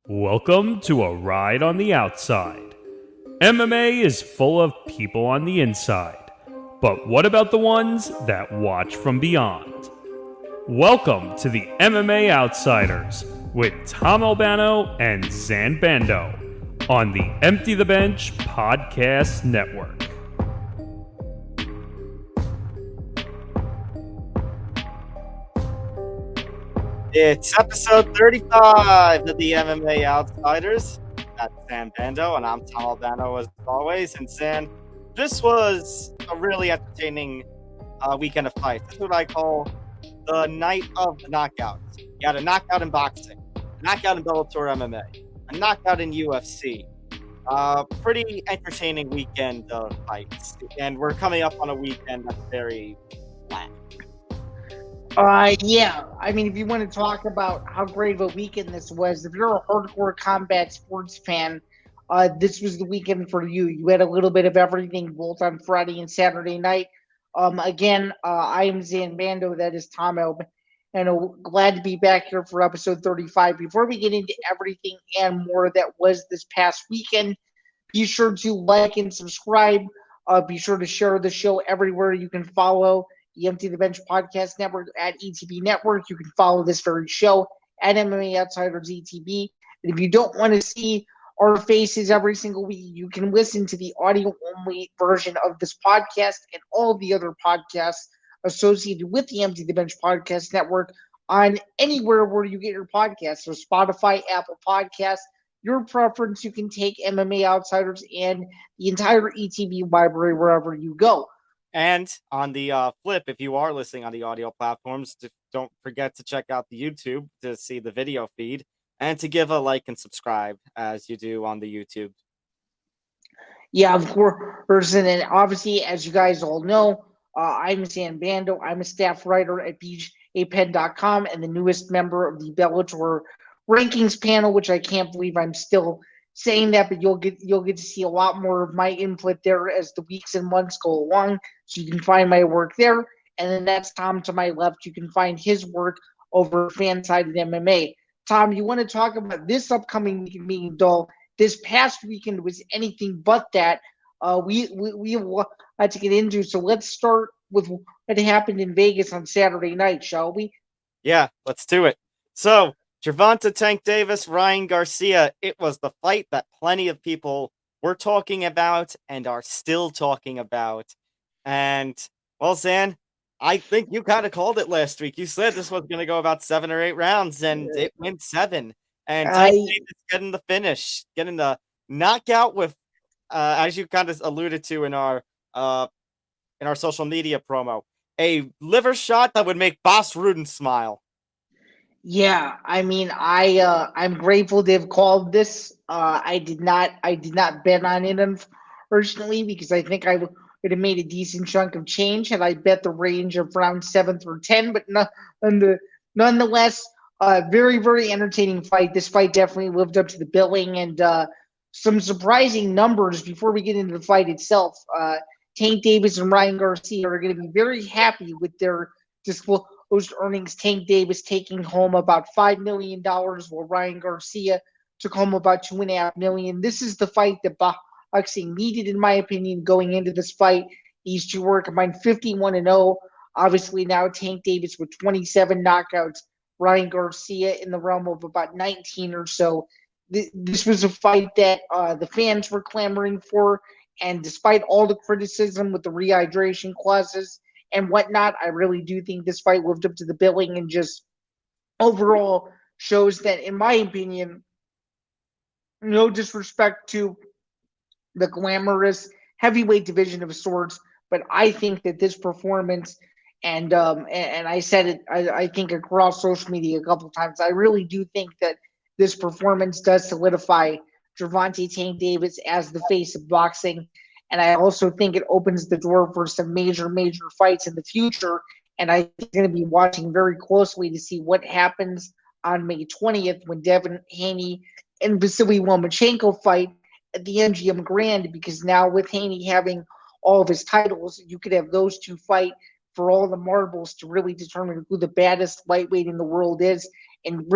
Welcome to a ride on the outside. MMA is full of people on the inside, but what about the ones that watch from beyond? Welcome to the MMA Outsiders with Tom Albano and Zain Bando on the Empty the Bench Podcast Network. It's episode 35 of the MMA Outsiders. That's Zain Bando, and I'm Tom Albano as always. And Zain, this was a really entertaining weekend of fights. This is what I call the night of the knockouts. You had a knockout in boxing, a knockout in Bellator MMA, a knockout in UFC. Pretty entertaining weekend of fights. And we're coming up on a weekend that's very flat. Yeah. I mean, if you want to talk about how great of a weekend this was, if you're a hardcore combat sports fan, this was the weekend for you. You had a little bit of everything both on Friday and Saturday night. I am Zain Bando. That is Tom Elb. And glad to be back here for episode 35. Before we get into everything and more that was this past weekend, be sure to like and subscribe. Be sure to share the show everywhere. You can follow the Empty the Bench Podcast Network at ETB Network. You can follow this very show at MMA Outsiders ETB. And if you don't want to see our faces every single week, you can listen to the audio-only version of this podcast and all the other podcasts associated with the Empty the Bench Podcast Network on anywhere where you get your podcasts. So Spotify, Apple Podcasts, your preference. You can take MMA Outsiders and the entire ETB library wherever you go. And on the flip, if you are listening on the audio platforms, don't forget to check out the YouTube to see the video feed and to give a like and subscribe as you do on the YouTube. Yeah, of course. And then obviously, as you guys all know, I'm Zain Bando. I'm a staff writer at bjpen.com and the newest member of the Bellator rankings panel, which I can't believe I'm still saying that, but you'll get to see a lot more of my input there as the weeks and months go along. So you can find my work there. And then that's Tom to my left. You can find his work over Fansided MMA. Tom, you want to talk about this upcoming weekend being dull? This past weekend was anything but that. We have a lot to get into. So let's start with what happened in Vegas on Saturday night, shall we? Yeah, let's do it. So Gervonta Tank Davis, Ryan Garcia, it was the fight that plenty of people were talking about and are still talking about. And, well, Zain, I think you kind of called it last week. You said this was going to go about 7 or 8 rounds, and it went 7. And Tank Davis getting the finish, getting the knockout with, as you kind of alluded to in our social media promo, a liver shot that would make Bas Rutten smile. Yeah, I mean, I'm grateful they've called this. I did not bet on it, unfortunately, because I think I would have made a decent chunk of change had I bet the range of round 7 through 10. But nonetheless, very, very entertaining fight. This fight definitely lived up to the billing, and some surprising numbers before we get into the fight itself. Tank Davis and Ryan Garcia are going to be very happy with their disclosed earnings. Tank Davis taking home about $5 million, while Ryan Garcia took home about $2.5 million. This is the fight that boxing needed, in my opinion, going into this fight. These two were combined 51-0. Obviously, now Tank Davis with 27 knockouts, Ryan Garcia in the realm of about 19 or so. This was a fight that the fans were clamoring for, and despite all the criticism with the rehydration clauses and whatnot, I really do think this fight lived up to the billing and just overall shows that, in my opinion, no disrespect to the glamorous heavyweight division of sorts, but I think that this performance, and I said it, I think across social media a couple of times, I really do think that this performance does solidify Gervonta Tank Davis as the face of boxing. And I also think it opens the door for some major, major fights in the future. And I'm going to be watching very closely to see what happens on May 20th when Devin Haney and Vasily Lomachenko fight at the MGM Grand. Because now with Haney having all of his titles, you could have those two fight for all the marbles to really determine who the baddest lightweight in the world is. And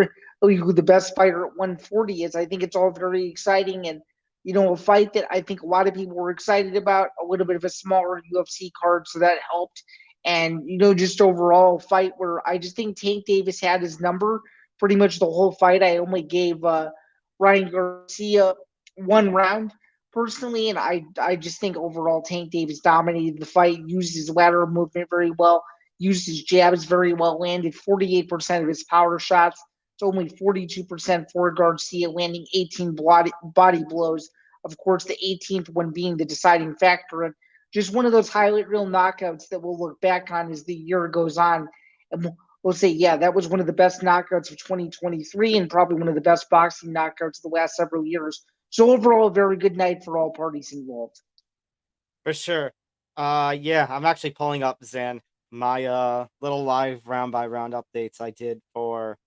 who the best fighter at 140 is. I think it's all very exciting, and a fight that I think a lot of people were excited about. A little bit of a smaller UFC card, so that helped. And just overall fight where I just think Tank Davis had his number pretty much the whole fight. I only gave Ryan Garcia one round personally, and I just think overall Tank Davis dominated the fight, used his lateral movement very well, used his jabs very well, landed 48% of his power shots. It's only 42% for Garcia, landing 18 body blows. Of course, the 18th one being the deciding factor. And just one of those highlight reel knockouts that we'll look back on as the year goes on. And we'll say, yeah, that was one of the best knockouts of 2023 and probably one of the best boxing knockouts of the last several years. So overall, a very good night for all parties involved. For sure. Yeah, I'm actually pulling up, Zain, my little live round-by-round updates I did for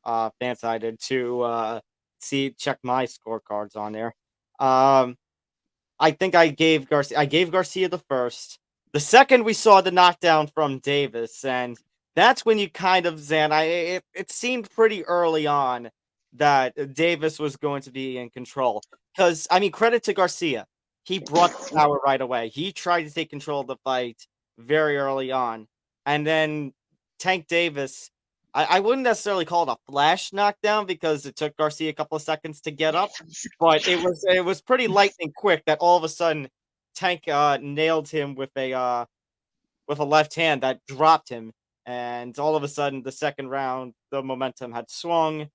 Fansided to check my scorecards on there. I think I gave Garcia the first. The second we saw the knockdown from Davis, and that's when you kind of, Zain, it seemed pretty early on that Davis was going to be in control. Because, credit to Garcia. He brought the power right away. He tried to take control of the fight very early on. And then Tank Davis, I wouldn't necessarily call it a flash knockdown because it took Garcia a couple of seconds to get up, but it was pretty lightning quick that all of a sudden Tank nailed him with a left hand that dropped him, and all of a sudden the second round the momentum had swung.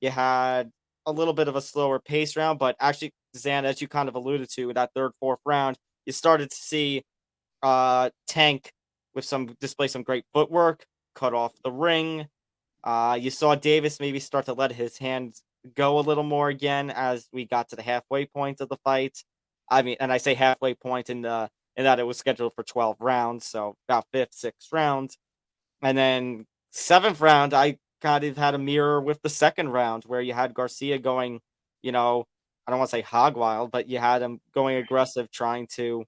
You had a little bit of a slower pace round, but actually, Zain, as you kind of alluded to, in that third, fourth round, you started to see Tank display some great footwork, cut off the ring. You saw Davis maybe start to let his hands go a little more again as we got to the halfway point of the fight. And I say halfway point in that it was scheduled for 12 rounds, so about fifth, sixth round. And then seventh round, I kind of had a mirror with the second round where you had Garcia going, I don't want to say hog wild, but you had him going aggressive, trying to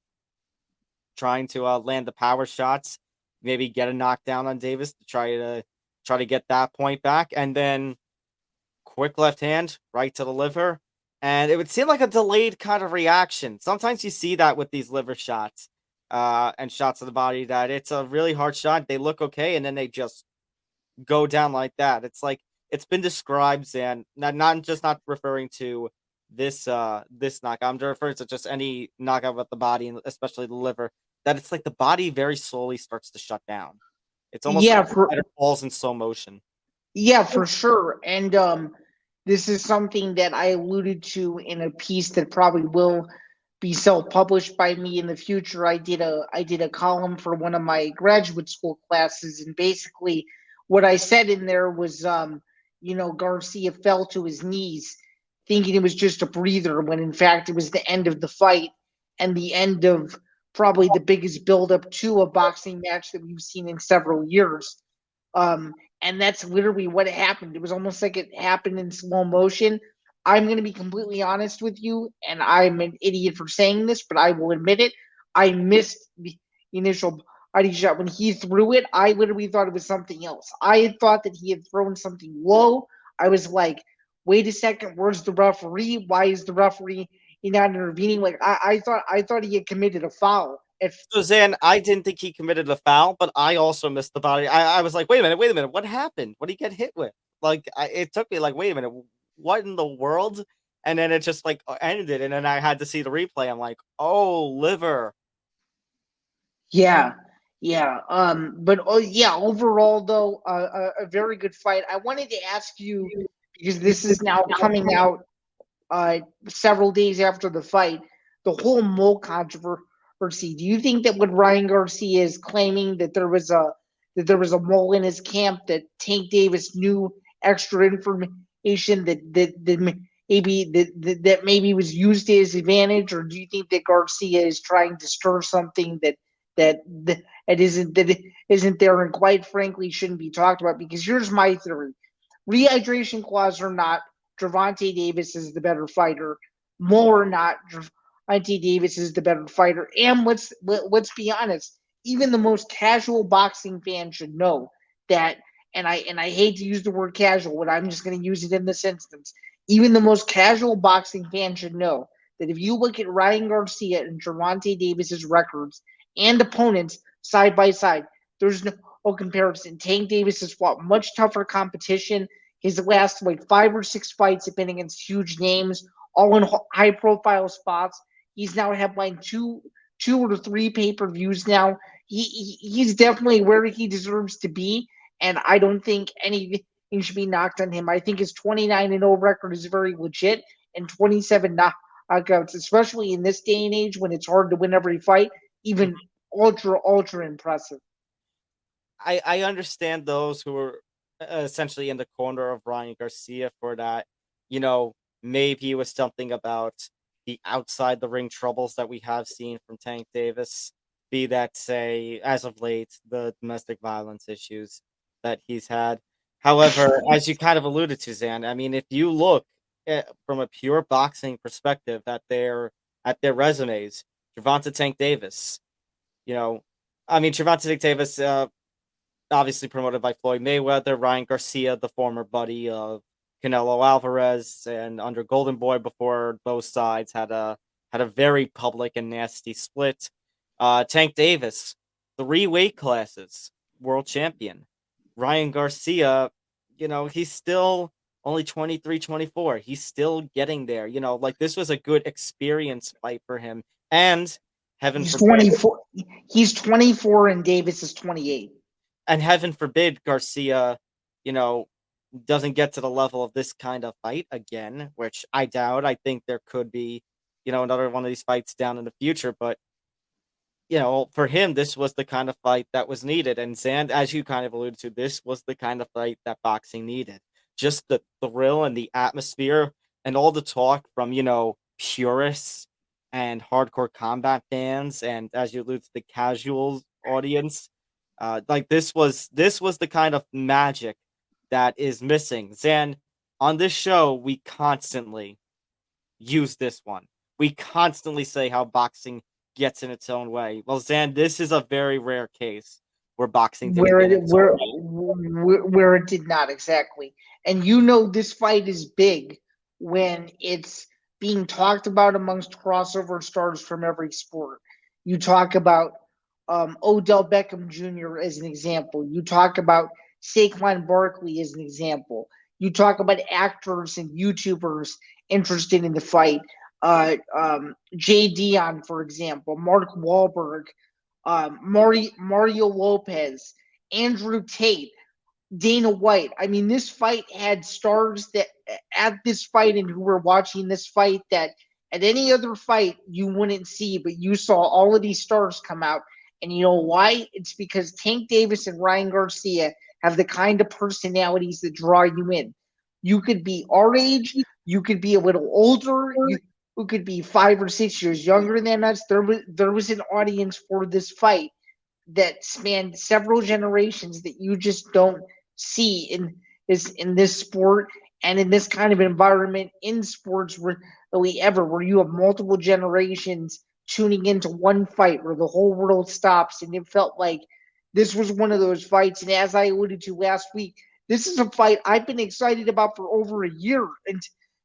land the power shots, maybe get a knockdown on Davis to try to get that point back, and then quick left hand right to the liver, and it would seem like a delayed kind of reaction. Sometimes you see that with these liver shots and shots of the body, that it's a really hard shot. They look okay, and then they just go down like that. It's like it's been described, and not referring to this knockout. I'm referring to just any knockout with the body, and especially the liver. That it's like the body very slowly starts to shut down. It's almost like it falls in slow motion. Yeah, for sure. And this is something that I alluded to in a piece that probably will be self-published by me in the future. I did a column for one of my graduate school classes, and basically what I said in there was, Garcia fell to his knees thinking it was just a breather when in fact it was the end of the fight and the end of probably the biggest buildup to a boxing match that we've seen in several years. And that's literally what happened. It was almost like it happened in slow motion. I'm going to be completely honest with you, and I'm an idiot for saying this, but I will admit it. I missed the initial body shot. When he threw it, I literally thought it was something else. I had thought that he had thrown something low. I was like, wait a second, where's the referee? Why is the referee not intervening? Like I thought he had committed a foul. So Zain, I didn't think he committed a foul, but I also missed the body. I was like, wait a minute, what happened? What did he get hit with? Like, it took me like, wait a minute, what in the world? And then it just like ended, and then I had to see the replay. I'm like, oh, liver. Yeah. But overall though, a very good fight. I wanted to ask you, because this is now coming out several days after the fight, the whole mole controversy. Do you think that when Ryan Garcia is claiming that there was a mole in his camp, that Tank Davis knew extra information that maybe was used to his advantage, or do you think that Garcia is trying to stir something that isn't there, and quite frankly shouldn't be talked about? Because here's my theory: rehydration clause or not, Gervonta Davis is the better fighter. More or not, Gervonta Davis is the better fighter. And let's be honest, even the most casual boxing fan should know that and I hate to use the word casual, but I'm just going to use it in this instance. Even the most casual boxing fan should know that if you look at Ryan Garcia and Gervonta Davis's records and opponents side by side, there's no comparison. Tank Davis has fought much tougher competition. His last 5 or 6 fights have been against huge names, all in high-profile spots. He's now headlined two or three pay-per-views now. He's definitely where he deserves to be, and I don't think anything should be knocked on him. I think his 29-0 record is very legit, and 27 knockouts, especially in this day and age when it's hard to win every fight, even ultra impressive. I understand those who are essentially in the corner of Ryan Garcia for that. Maybe it was something about the outside the ring troubles that we have seen from Tank Davis, be that, say, as of late, the domestic violence issues that he's had. However, as you kind of alluded to, Zain, I mean, if you look from a pure boxing perspective at their resumes, Gervonta Tank Davis, Gervonta Tank Davis, obviously promoted by Floyd Mayweather, Ryan Garcia, the former buddy of Canelo Alvarez, and under Golden Boy before both sides had a very public and nasty split. Tank Davis, 3 weight classes, world champion. Ryan Garcia, he's still only 23, 24. He's still getting there. This was a good experience fight for him. And heaven forbid, 24. He's 24 and Davis is 28. And heaven forbid Garcia, doesn't get to the level of this kind of fight again, which I doubt. I think there could be, another one of these fights down in the future. But, for him, this was the kind of fight that was needed. And Zain, as you kind of alluded to, this was the kind of fight that boxing needed. Just the thrill and the atmosphere and all the talk from, purists and hardcore combat fans. And as you alluded to, the casual audience. This was the kind of magic that is missing. Zain, on this show, we constantly use this one. We constantly say how boxing gets in its own way. Well, Zain, this is a very rare case where boxing didn't get in its own way. Where it did not, exactly. And this fight is big when it's being talked about amongst crossover stars from every sport. You talk about Odell Beckham Jr. as an example. You talk about Saquon Barkley as an example. You talk about actors and YouTubers interested in the fight. Jay Dion, for example, Mark Wahlberg, Mario Lopez, Andrew Tate, Dana White. I mean, this fight had stars that at this fight and who were watching this fight that at any other fight you wouldn't see, but you saw all of these stars come out. And you know why? It's because Tank Davis and Ryan Garcia have the kind of personalities that draw you in. You could be our age, you could be a little older, you could be 5 or 6 years younger than us. There was an audience for this fight that spanned several generations that you just don't see in this sport and in this kind of environment in sports where you have multiple generations tuning into one fight where the whole world stops. And it felt like this was one of those fights. And as I alluded to last week, this is a fight I've been excited about for over a year. And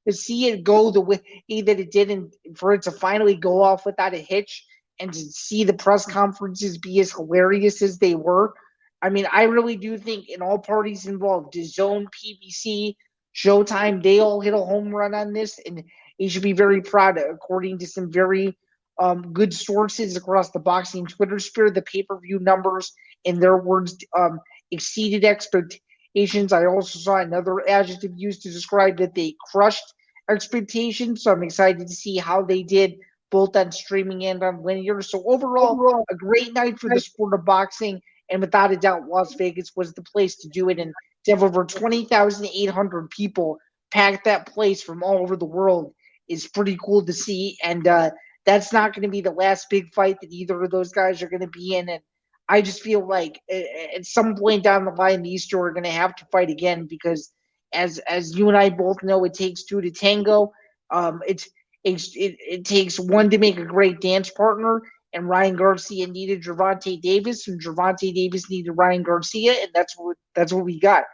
to see it go the way that it did and for it to finally go off without a hitch and to see the press conferences be as hilarious as they were. I mean, I really do think in all parties involved, DAZN, PBC, Showtime, they all hit a home run on this. And he should be very proud, according to some very good sources across the boxing Twitter sphere. The pay-per-view numbers, in their words, exceeded expectations. I also saw another adjective used to describe that they crushed expectations. So I'm excited to see how they did both on streaming and on linear. So overall, a great night for the sport of boxing. And without a doubt, Las Vegas was the place to do it. And to have over 20,800 people pack that place from all over the world is pretty cool to see. And that's not going to be the last big fight that either of those guys are going to be in. And I just feel like at some point down the line, these two are going to have to fight again because, as you and I both know, it takes two to tango. It takes one to make a great dance partner, and Ryan Garcia needed Gervonta Davis, and Gervonta Davis needed Ryan Garcia, and that's what we got.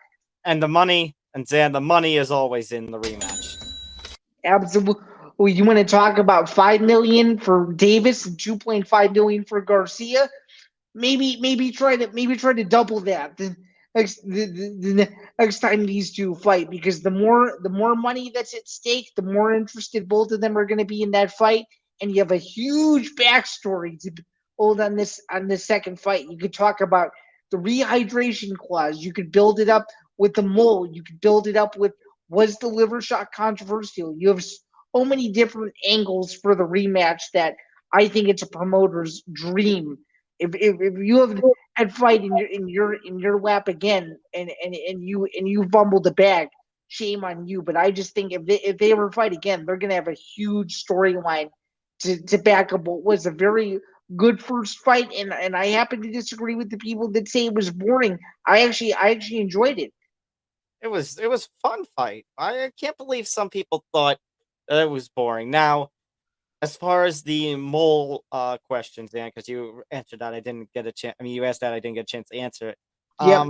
And the money, and Zain, the money is always in the rematch. Absolutely. You want to talk about $5 million for Davis and $2.5 million for Garcia? Maybe try to double that the next time these two fight, because the more money that's at stake, the more interested both of them are going to be in that fight, and you have a huge backstory to hold on this second fight. You could talk about the rehydration clause. You could build it up with the mole. You could build it up with, was the liver shot controversial? You have so many different angles for the rematch that I think it's a promoter's dream. If you have that fight in your lap again, and you fumble the bag, shame on you. But I just think if they ever fight again, they're gonna have a huge storyline to back up what was a very good first fight. And I happen to disagree with the people that say it was boring. I actually enjoyed it. It was a fun fight. I can't believe some people thought that it was boring. Now, as far as the mole questions, Dan, because you answered that, I didn't get a chance. I mean, you asked that, I didn't get a chance to answer it. Yep.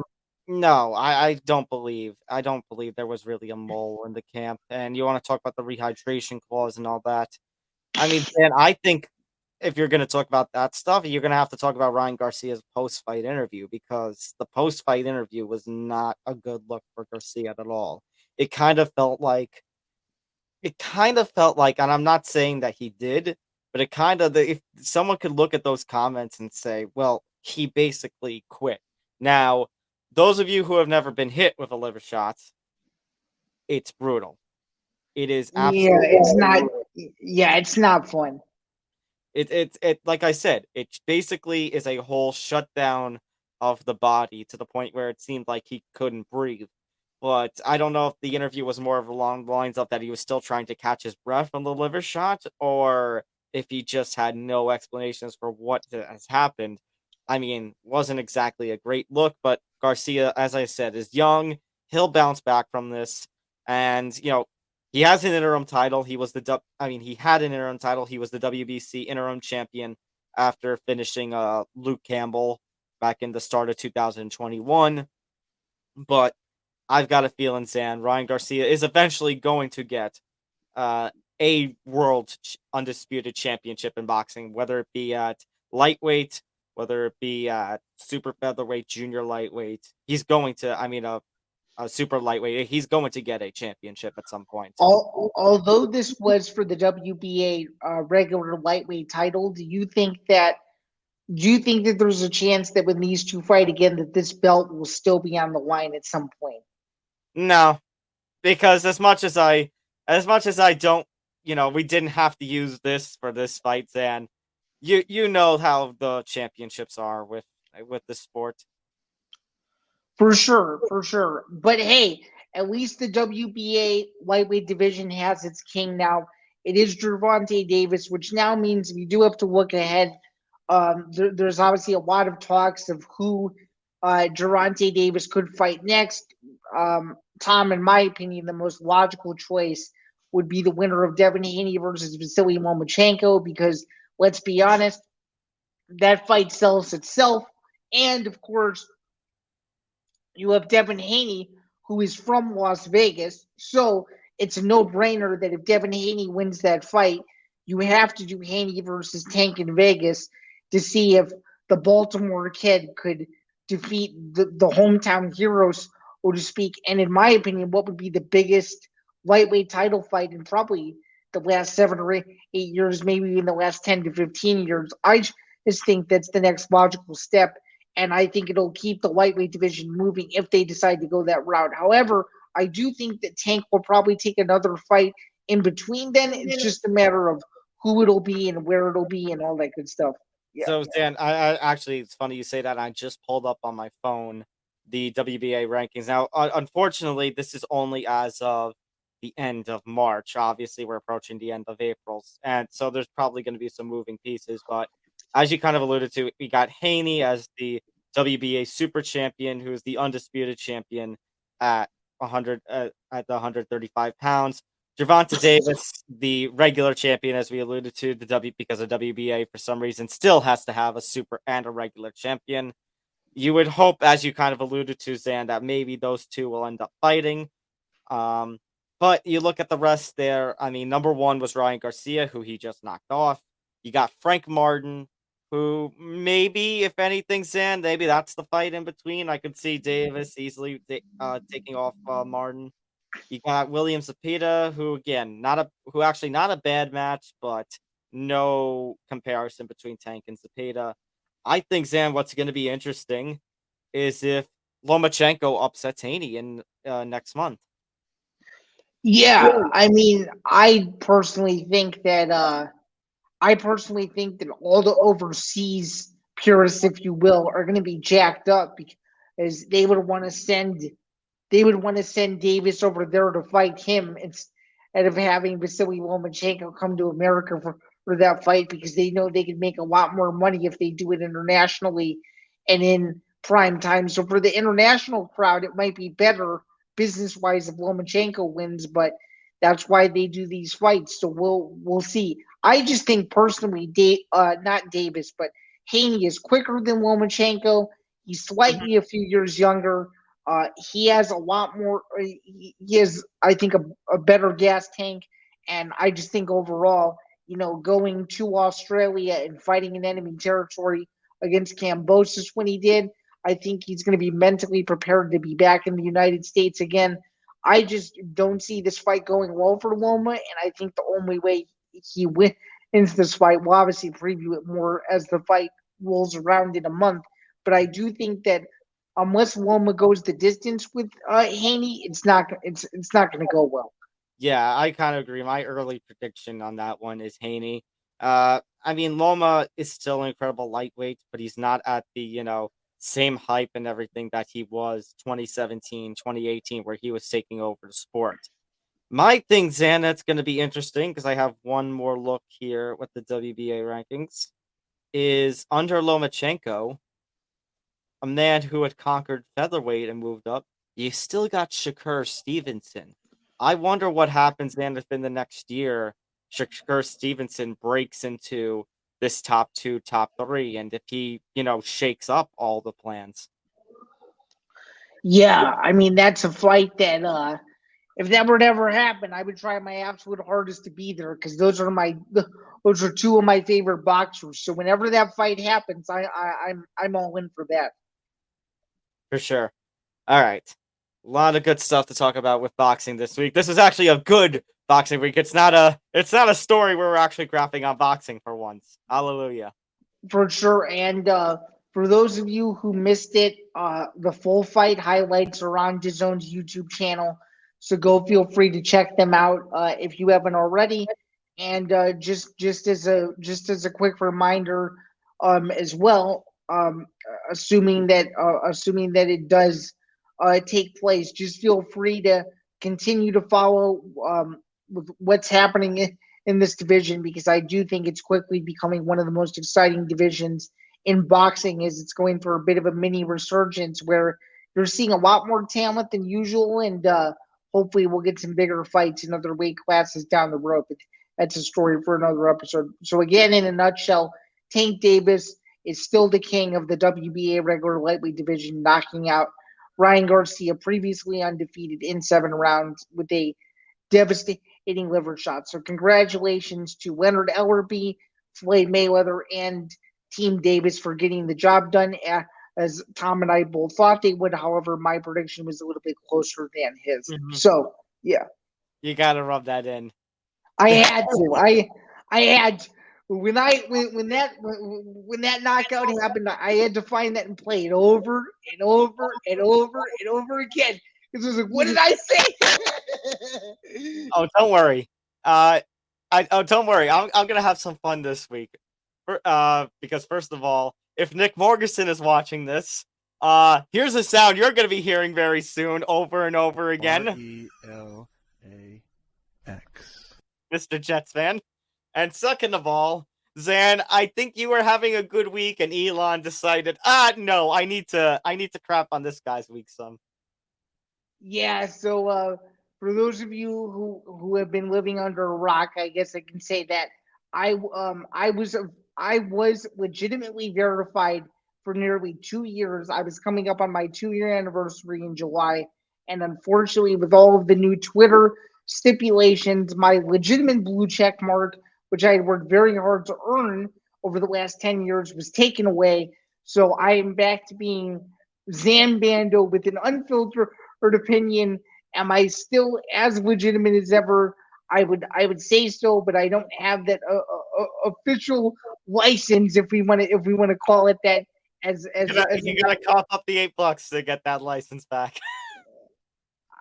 No, I don't believe there was really a mole in the camp. And you want to talk about the rehydration clause and all that? I mean, Dan, I think if you're going to talk about that stuff, you're going to have to talk about Ryan Garcia's post-fight interview, because the post-fight interview was not a good look for Garcia at all. It kind of felt like, and I'm not saying that he did, but if someone could look at those comments and say, well, he basically quit. Now, those of you who have never been hit with a liver shot, it's brutal. It is absolutely. It's not fun. It like I said, it basically is a whole shutdown of the body to the point where it seemed like he couldn't breathe. But I don't know if the interview was more of along the lines of that he was still trying to catch his breath from the liver shot, or if he just had no explanations for what has happened. I mean, wasn't exactly a great look, but Garcia, as I said, is young. He'll bounce back from this, and he has an interim title. He had an interim title. He was the WBC interim champion after finishing Luke Campbell back in the start of 2021. But I've got a feeling, Zain, Ryan Garcia is eventually going to get a world undisputed championship in boxing, whether it be at lightweight, whether it be at super featherweight, junior lightweight. He's going to, a super lightweight. He's going to get a championship at some point. Although this was for the WBA regular lightweight title, do you think that there's a chance that when these two fight again, that this belt will still be on the line at some point? No, because as much as I don't, we didn't have to use this for this fight, Zain. You know how the championships are with the sport. For sure. But hey, at least the WBA lightweight division has its king now. It is Gervonta Davis, which now means we do have to look ahead. There's obviously a lot of talks of who Gervonta Davis could fight next. Tom, in my opinion, the most logical choice would be the winner of Devin Haney versus Vasily Lomachenko, because let's be honest, that fight sells itself. And of course, you have Devin Haney, who is from Las Vegas. So it's a no-brainer that if Devin Haney wins that fight, you have to do Haney versus Tank in Vegas to see if the Baltimore kid could defeat the hometown heroes, so to speak. And in my opinion, what would be the biggest lightweight title fight in probably the last 7 or 8 years, maybe even the last 10 to 15 years. I just think that's the next logical step. And I think it'll keep the lightweight division moving if they decide to go that route. However, I do think that Tank will probably take another fight in between then. It's just a matter of who it'll be and where it'll be and all that good stuff. Yeah. So, Dan, I actually, it's funny you say that. I just pulled up on my phone the WBA rankings. Now, unfortunately, this is only as of the end of March. Obviously, we're approaching the end of April. And so there's probably going to be some moving pieces. But as you kind of alluded to, we got Haney as the WBA super champion, who is the undisputed champion at 135 pounds. Gervonta Davis, the regular champion, as we alluded to, because of WBA for some reason, still has to have a super and a regular champion. You would hope, as you kind of alluded to, Zain, that maybe those two will end up fighting. But you look at the rest there. I mean, number one was Ryan Garcia, who he just knocked off. You got Frank Martin, who maybe, if anything, Zain, maybe that's the fight in between. I could see Davis easily taking off Martin. You got William Zepeda, who again, actually not a bad match, but no comparison between Tank and Zepeda. I think, Zain, what's going to be interesting is if Lomachenko upsets Haney in next month. Yeah, I mean, I personally think that all the overseas purists, if you will, are going to be jacked up because they would want to send Davis over there to fight him instead of having Vasily Lomachenko come to America for that fight, because they know they could make a lot more money if they do it internationally and in prime time. So for the international crowd, it might be better business wise if Lomachenko wins, but that's why they do these fights. So we'll see. I just think personally, not Davis, but Haney is quicker than Lomachenko. He's slightly a few years younger. He has a lot more. He has, I think, a better gas tank, and I just think overall, going to Australia and fighting in enemy territory against Kambosos when he did, I think he's going to be mentally prepared to be back in the United States again. I just don't see this fight going well for Loma, and I think the only way he wins this fight, we'll obviously preview it more as the fight rolls around in a month, but I do think that unless Loma goes the distance with Haney, it's not going to go well. Yeah, I kind of agree. My early prediction on that one is Haney. I mean, Loma is still an incredible lightweight, but he's not at the, same hype and everything that he was 2017, 2018, where he was taking over the sport. My thing, Zain, that's going to be interesting, because I have one more look here with the WBA rankings, is under Lomachenko, a man who had conquered featherweight and moved up, you still got Shakur Stevenson. I wonder what happens then if in the next year Shakur Stevenson breaks into this top 2, top 3, and if he, shakes up all the plans. Yeah, I mean, that's a fight that if that were to ever happen, I would try my absolute hardest to be there, because those are two of my favorite boxers. So whenever that fight happens, I'm all in for that. For sure. All right. A lot of good stuff to talk about with boxing this week. This is actually a good boxing week. It's not a story where we're actually graphing on boxing for once. Hallelujah. For sure. And for those of you who missed it, the full fight highlights are on DAZN's YouTube channel. So go feel free to check them out if you haven't already. And just as a quick reminder, as well, assuming that it does take place, just feel free to continue to follow with what's happening in this division, because I do think it's quickly becoming one of the most exciting divisions in boxing, as it's going for a bit of a mini resurgence where you're seeing a lot more talent than usual, and hopefully we'll get some bigger fights in other weight classes down the road. But that's a story for another episode. So again, in a nutshell, Tank Davis is still the king of the WBA regular lightweight division, knocking out Ryan Garcia, previously undefeated, in 7 rounds with a devastating liver shot. So congratulations to Leonard Ellerbe, Floyd Mayweather, and Team Davis for getting the job done, as Tom and I both thought they would. However, my prediction was a little bit closer than his. Mm-hmm. So, yeah. You got to rub that in. I had to. I had to. When that knockout happened, I had to find that and play it over and over and over and over again. Because it was like, what did I say? Oh, don't worry. Don't worry. I'm gonna have some fun this week. Because first of all, if Nick Morganson is watching this, here's a sound you're gonna be hearing very soon, over and over again. RELAX. Mr. Jets fan. And second of all, Zain, I think you were having a good week, and Elon decided, no, I need to crap on this guy's week some. Yeah, so for those of you who have been living under a rock, I guess I can say that I was legitimately verified for nearly 2 years. I was coming up on my 2-year anniversary in July, and unfortunately, with all of the new Twitter stipulations, my legitimate blue check mark, which I had worked very hard to earn over the last 10 years, was taken away. So I am back to being Zain Bando with an unfiltered opinion. Am I still as legitimate as ever? I would say so, but I don't have that official license, if we want to call it that. You gotta cough up the $8 to get that license back.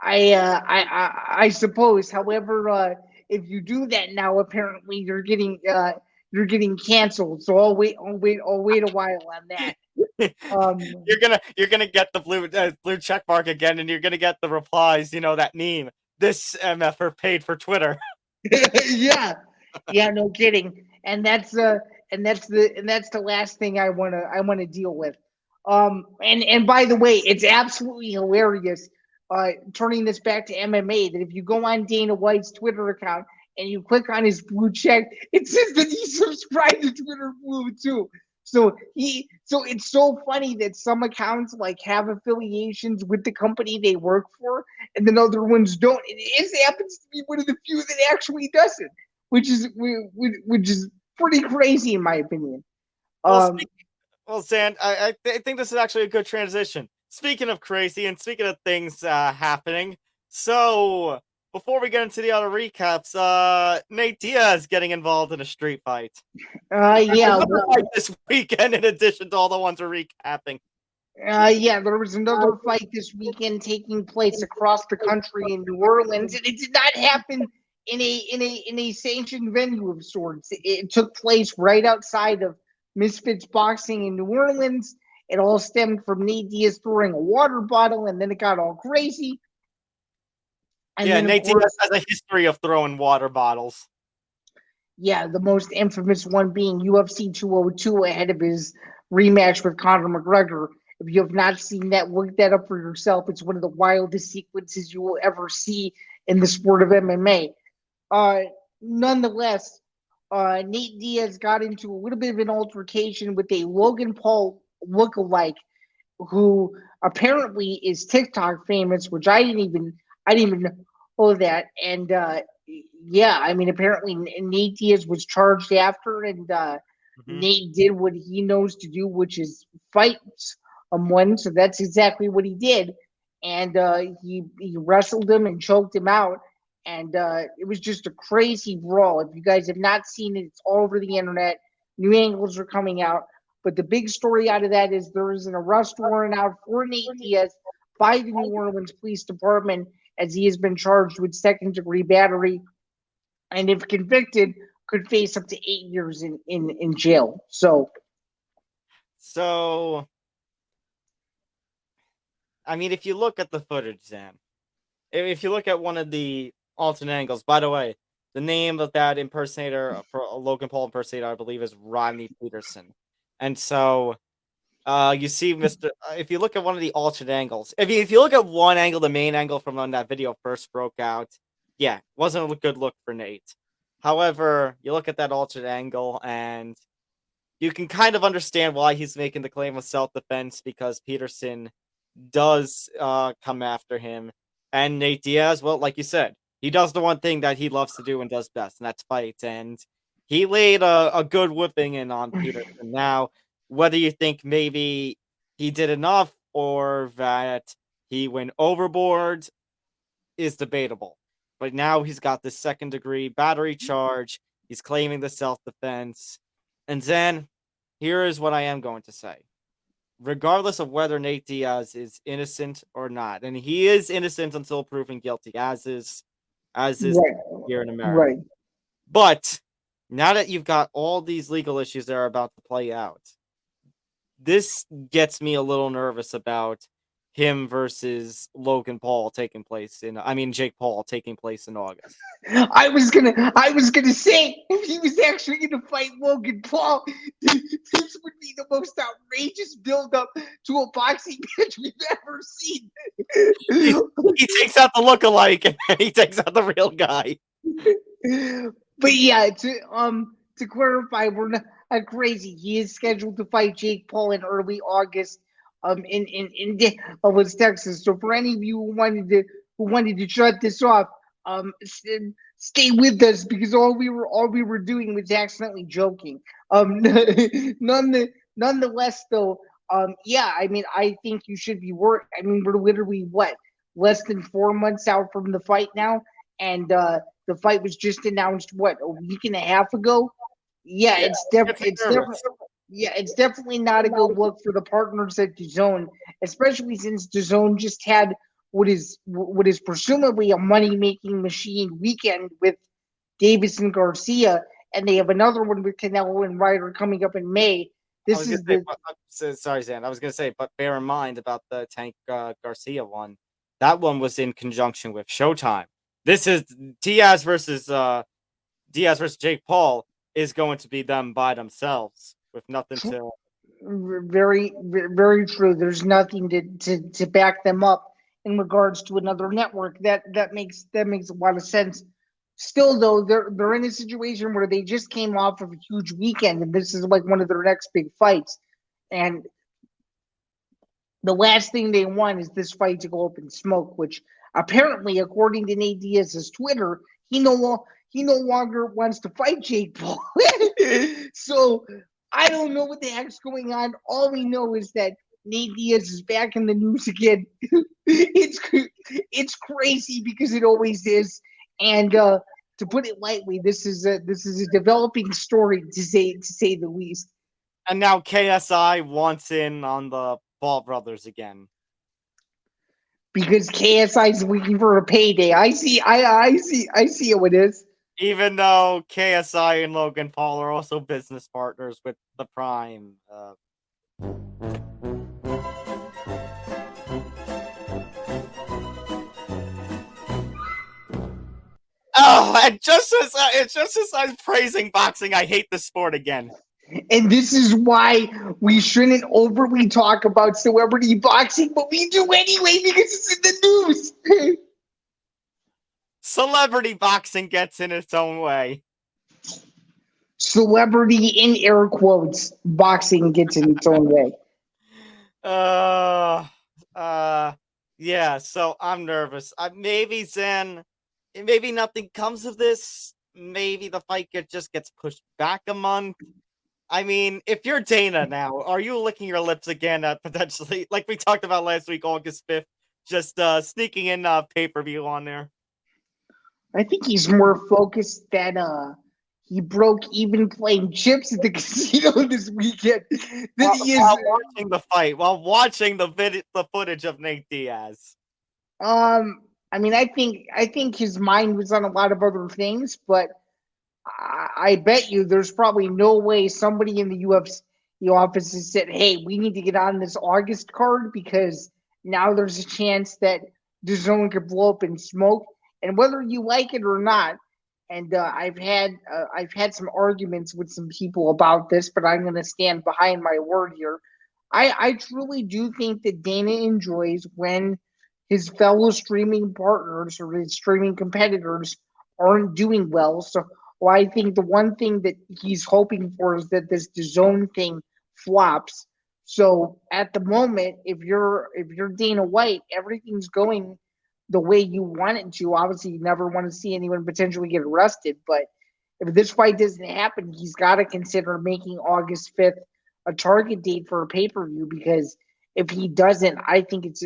I suppose. However, if you do that now, apparently you're getting canceled. So I'll wait a while on that. You're gonna get the blue check mark again, and you're gonna get the replies. You know that meme. This MFer paid for Twitter. yeah, no kidding. And that's the last thing I wanna deal with. And by the way, it's absolutely hilarious. Turning this back to MMA, that if you go on Dana White's Twitter account and you click on his blue check, it says that he subscribed to Twitter Blue too. So it's so funny that some accounts like have affiliations with the company they work for, and then other ones don't. It happens to be one of the few that actually doesn't, which is pretty crazy in my opinion. Well, Zain, I think this is actually a good transition. Speaking of crazy and speaking of things happening, so before we get into the other recaps, Nate Diaz getting involved in a street fight. Yeah, fight this weekend in addition to all the ones we're recapping. Yeah, there was another fight this weekend taking place across the country in New Orleans, and it did not happen in a sanctioned venue of sorts. It took place right outside of Misfits Boxing in New Orleans. It all stemmed from Nate Diaz throwing a water bottle, and then it got all crazy. And yeah, Nate Diaz has a history of throwing water bottles. Yeah, the most infamous one being UFC 202 ahead of his rematch with Conor McGregor. If you have not seen that, look that up for yourself. It's one of the wildest sequences you will ever see in the sport of MMA. Nonetheless, Nate Diaz got into a little bit of an altercation with a Logan Paul lookalike who apparently is TikTok famous, which I didn't even know that. And yeah, I mean, apparently Nate Diaz was charged after, and Nate did what he knows to do, which is fight someone. So that's exactly what he did, and he wrestled him and choked him out. And it was just a crazy brawl. If you guys have not seen it, it's all over the internet. New angles are coming out. But the big story out of that is there is an arrest warrant out for Nate Diaz by the New Orleans Police Department, as he has been charged with second-degree battery, and if convicted, could face up to 8 years in jail. So, I mean, if you look at the footage, Zain, if you look at one of the alternate angles, by the way, the name of that impersonator, for a Logan Paul impersonator, I believe, is Rodney Peterson. And so, you see, if you look at one of the alternate angles, if you look at one angle, the main angle from when that video first broke out, yeah, wasn't a good look for Nate. However, you look at that alternate angle, and you can kind of understand why he's making the claim of self-defense, because Peterson does come after him. And Nate Diaz, well, like you said, he does the one thing that he loves to do and does best, and that's fight. And he laid a good whipping in on Peterson. Now, whether you think maybe he did enough or that he went overboard is debatable. But now he's got this second-degree battery charge. He's claiming the self-defense. And then, here is what I am going to say. Regardless of whether Nate Diaz is innocent or not, and he is innocent until proven guilty, as is right here in America. Right. But now that you've got all these legal issues that are about to play out, this gets me a little nervous about him versus Logan Paul taking place Jake Paul taking place in August. I was gonna say, if he was actually gonna fight Logan Paul, this would be the most outrageous build-up to a boxing match we've ever seen. He takes out the look-alike and he takes out the real guy. But yeah, to clarify, we're not crazy. He is scheduled to fight Jake Paul in early August, in Dallas, Texas. So for any of you who wanted to shut this off, stay with us, because all we were doing was accidentally joking. Nonetheless, though, yeah, I mean, I think you should be worried. I mean, we're literally less than 4 months out from the fight now, and the fight was just announced a week and a half ago. Yeah, it's definitely not a good look for the partners at DAZN, especially since DAZN just had what is presumably a money-making machine weekend with Davis and Garcia, and they have another one with Canelo and Ryder coming up in May. Sorry, Zain. I was going to say, but bear in mind about the Tank Garcia one. That one was in conjunction with Showtime. This is Diaz versus Jake Paul is going to be them by themselves with nothing to. Very, very true. There's nothing to back them up in regards to another network. That makes a lot of sense. Still, though, they're in a situation where they just came off of a huge weekend, and this is like one of their next big fights. And the last thing they want is this fight to go up in smoke, which apparently, according to Nate Diaz's Twitter, he no longer wants to fight Jake Paul. So I don't know what the heck's going on. All we know is that Nate Diaz is back in the news again. It's crazy because it always is. And to put it lightly, this is a developing story to say the least. And now KSI wants in on the Ball brothers again. Because KSI is looking for a payday. I see how it is. Even though KSI and Logan Paul are also business partners with the Prime. And just as I'm praising boxing, I hate the sport again. And this is why we shouldn't overly talk about celebrity boxing, but we do anyway because it's in the news. Celebrity boxing gets in its own way. Celebrity, in air quotes, boxing gets in its own way. Yeah, so I'm nervous. Maybe Zain, maybe nothing comes of this. Maybe the fight just gets pushed back a month. I mean, if you're Dana now, are you licking your lips again at potentially, like we talked about last week, August 5th, just sneaking in pay-per-view on there? I think he's more focused that he broke even playing chips at the casino this weekend than he is while watching the fight, while watching the footage of Nate Diaz. I mean, I think his mind was on a lot of other things, but I bet you there's probably no way somebody in the UFC office has said, hey, we need to get on this August card because now there's a chance that DAZN could blow up in smoke. And whether you like it or not, and I've had some arguments with some people about this, but I'm going to stand behind my word here. I truly do think that Dana enjoys when his fellow streaming partners or his streaming competitors aren't doing well. So I think the one thing that he's hoping for is that this DAZN thing flops. So at the moment, if you're Dana White, everything's going the way you want it to. Obviously, you never want to see anyone potentially get arrested, but if this fight doesn't happen, he's got to consider making August 5th a target date for a pay-per-view, because if he doesn't, I think it's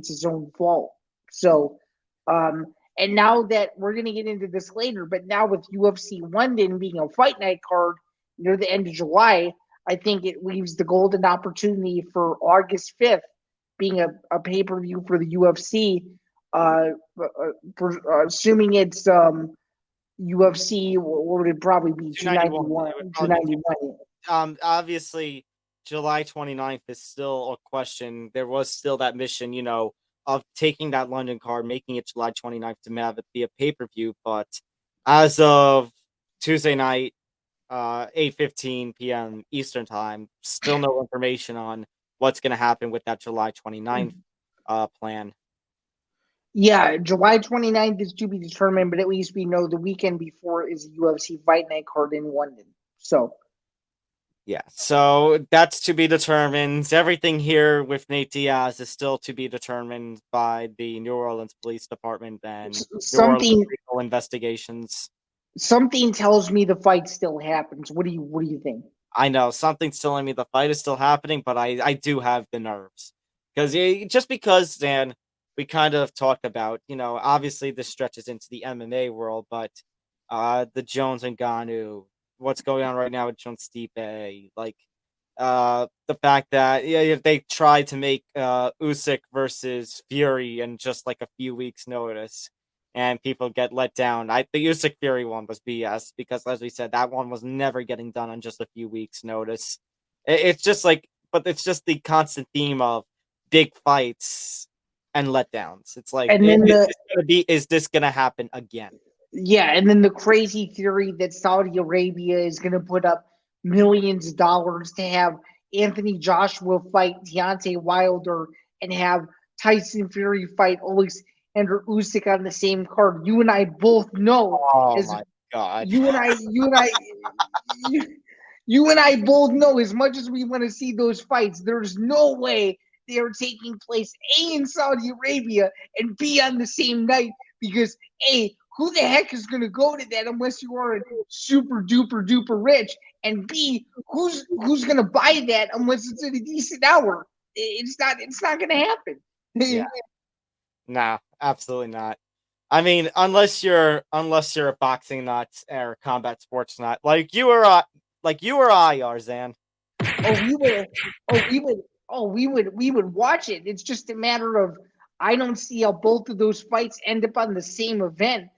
his own fault. So, and now that we're going to get into this later, but now with UFC London being a fight night card near the end of July, I think it leaves the golden opportunity for August 5th being a pay-per-view for the UFC. Assuming it's UFC, what would it probably be? 291. Obviously, July 29th is still a question. There was still that mission, of taking that London card, making it July 29th to have it be a pay-per-view. But as of Tuesday night, 8:15 p.m. Eastern time, still no information on what's going to happen with that July 29th plan. Yeah, July 29th is to be determined, but at least we know the weekend before is a UFC Fight Night card in London. So, yeah, so that's to be determined. Everything here with Nate Diaz is still to be determined by the New Orleans Police Department and New Orleans something legal investigations. something tells me the fight still happens. What do you think? I know something's telling me the fight is still happening, but I do have the nerves because Dan, we kind of talked about, obviously this stretches into the MMA world, but the Jones and Ganu, what's going on right now with Jones Stipe, like the fact that they tried to make Usyk versus Fury in just like a few weeks notice, and people get let down. The Usyk Fury one was BS because, as we said, that one was never getting done on just a few weeks notice. It's just like, but it's just the constant theme of big fights and letdowns. It's like, And then is this gonna happen again? Yeah, and then the crazy theory that Saudi Arabia is going to put up millions of dollars to have Anthony Joshua fight Deontay Wilder and have Tyson Fury fight Alexander Usyk on the same card. You and I both know, Oh as my god! you and I both know, as much as we want to see those fights, there's no way they are taking place A, in Saudi Arabia, and B, on the same night, because A, who the heck is going to go to that unless you are super duper duper rich? And B, who's going to buy that unless it's at a decent hour? It's not going to happen. Yeah. Nah, absolutely not. I mean, unless you're a boxing nut or combat sports nut, like you or I are, Zan. We would watch it. It's just a matter of, I don't see how both of those fights end up on the same event.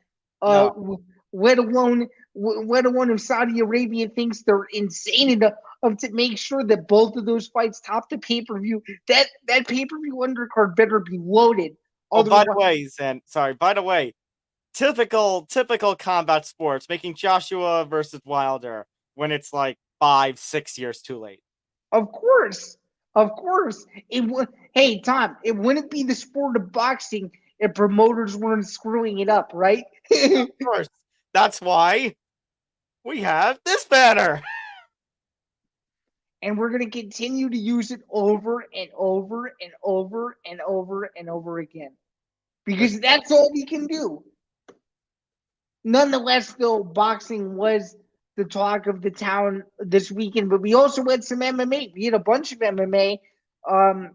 No. Let alone if Saudi Arabia thinks they're insane enough to make sure that both of those fights top the pay-per-view. That pay-per-view undercard better be loaded. Oh, by the way, Zan, typical combat sports, making Joshua versus Wilder when it's like 5-6 years too late. Of course. It would. Hey, Tom, it wouldn't be the sport of boxing if promoters weren't screwing it up, right? Of course. That's why we have this banner. And we're going to continue to use it over and over and over and over and over again. Because that's all we can do. Nonetheless, though, boxing was the talk of the town this weekend, but we also had some MMA. We had a bunch of MMA. And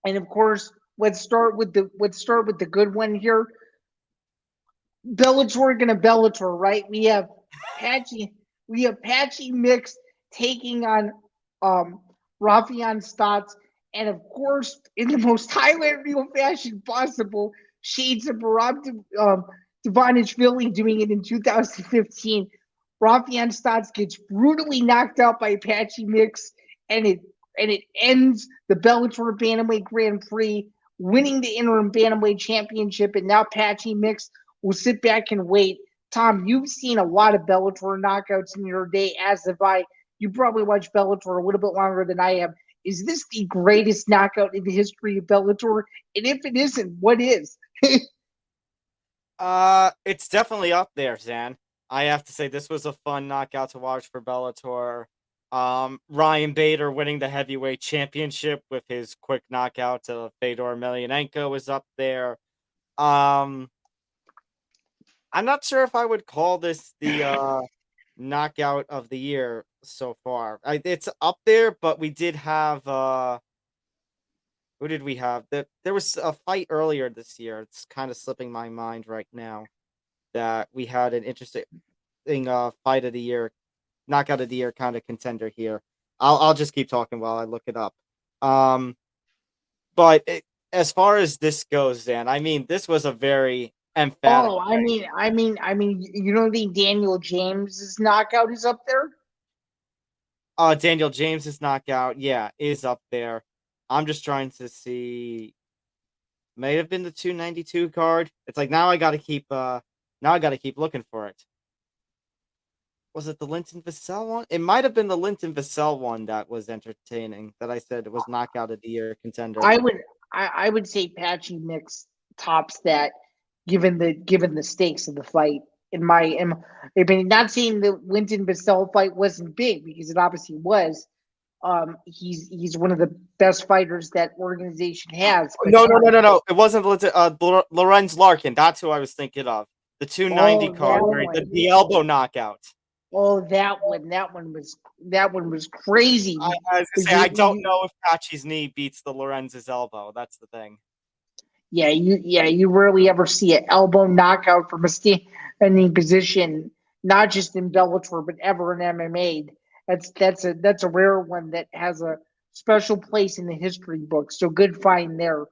of course, let's start with the good one here. Bellator gonna Bellator, right? We have Patchy Mix taking on Raufeon Stots, and of course, in the most highlight reel fashion possible, shades of Barab Divanishvili doing it in 2015. Raufeon Stots gets brutally knocked out by Patchy Mix, and it ends the Bellator Bantamweight Grand Prix, winning the interim Bantamweight Championship, and now Patchy Mix will sit back and wait. Tom, you've seen a lot of Bellator knockouts in your day, as have I. You probably watched Bellator a little bit longer than I have. Is this the greatest knockout in the history of Bellator? And if it isn't, what is? It's definitely up there, Zan. I have to say this was a fun knockout to watch for Bellator. Ryan Bader winning the heavyweight championship with his quick knockout of Fedor Emelianenko was up there. I'm not sure if I would call this the knockout of the year so far. It's up there, but we did have who did we have? There was a fight earlier this year. It's kind of slipping my mind right now that we had an interesting fight of the year, knockout of the year kind of contender here. I'll just keep talking while I look it up. But as far as this goes, Dan, I mean, this was a very emphatic. Oh, I mean, you don't think Daniel James's knockout is up there? Daniel James's knockout, yeah, is up there. I'm just trying to see. May have been the 292 card. It's like now I gotta keep looking for it. Was it the Linton Vassell one? It might have been the Linton Vassell one that was entertaining. That I said it was knockout of the year contender. I would say Patchy Mix tops that, given the stakes of the fight. In my opinion, not saying the Linton Vassell fight wasn't big, because it obviously was. He's one of the best fighters that organization has. But No. It wasn't Lorenz Larkin. That's who I was thinking of. The 290 card, the elbow knockout. Oh, that one was crazy. I was gonna say, I don't know if Patchy's knee beats the Lorenz's elbow. That's the thing. Yeah, you rarely ever see an elbow knockout from a standing position, not just in Bellator, but ever in MMA. That's a rare one that has a special place in the history book. So good find there.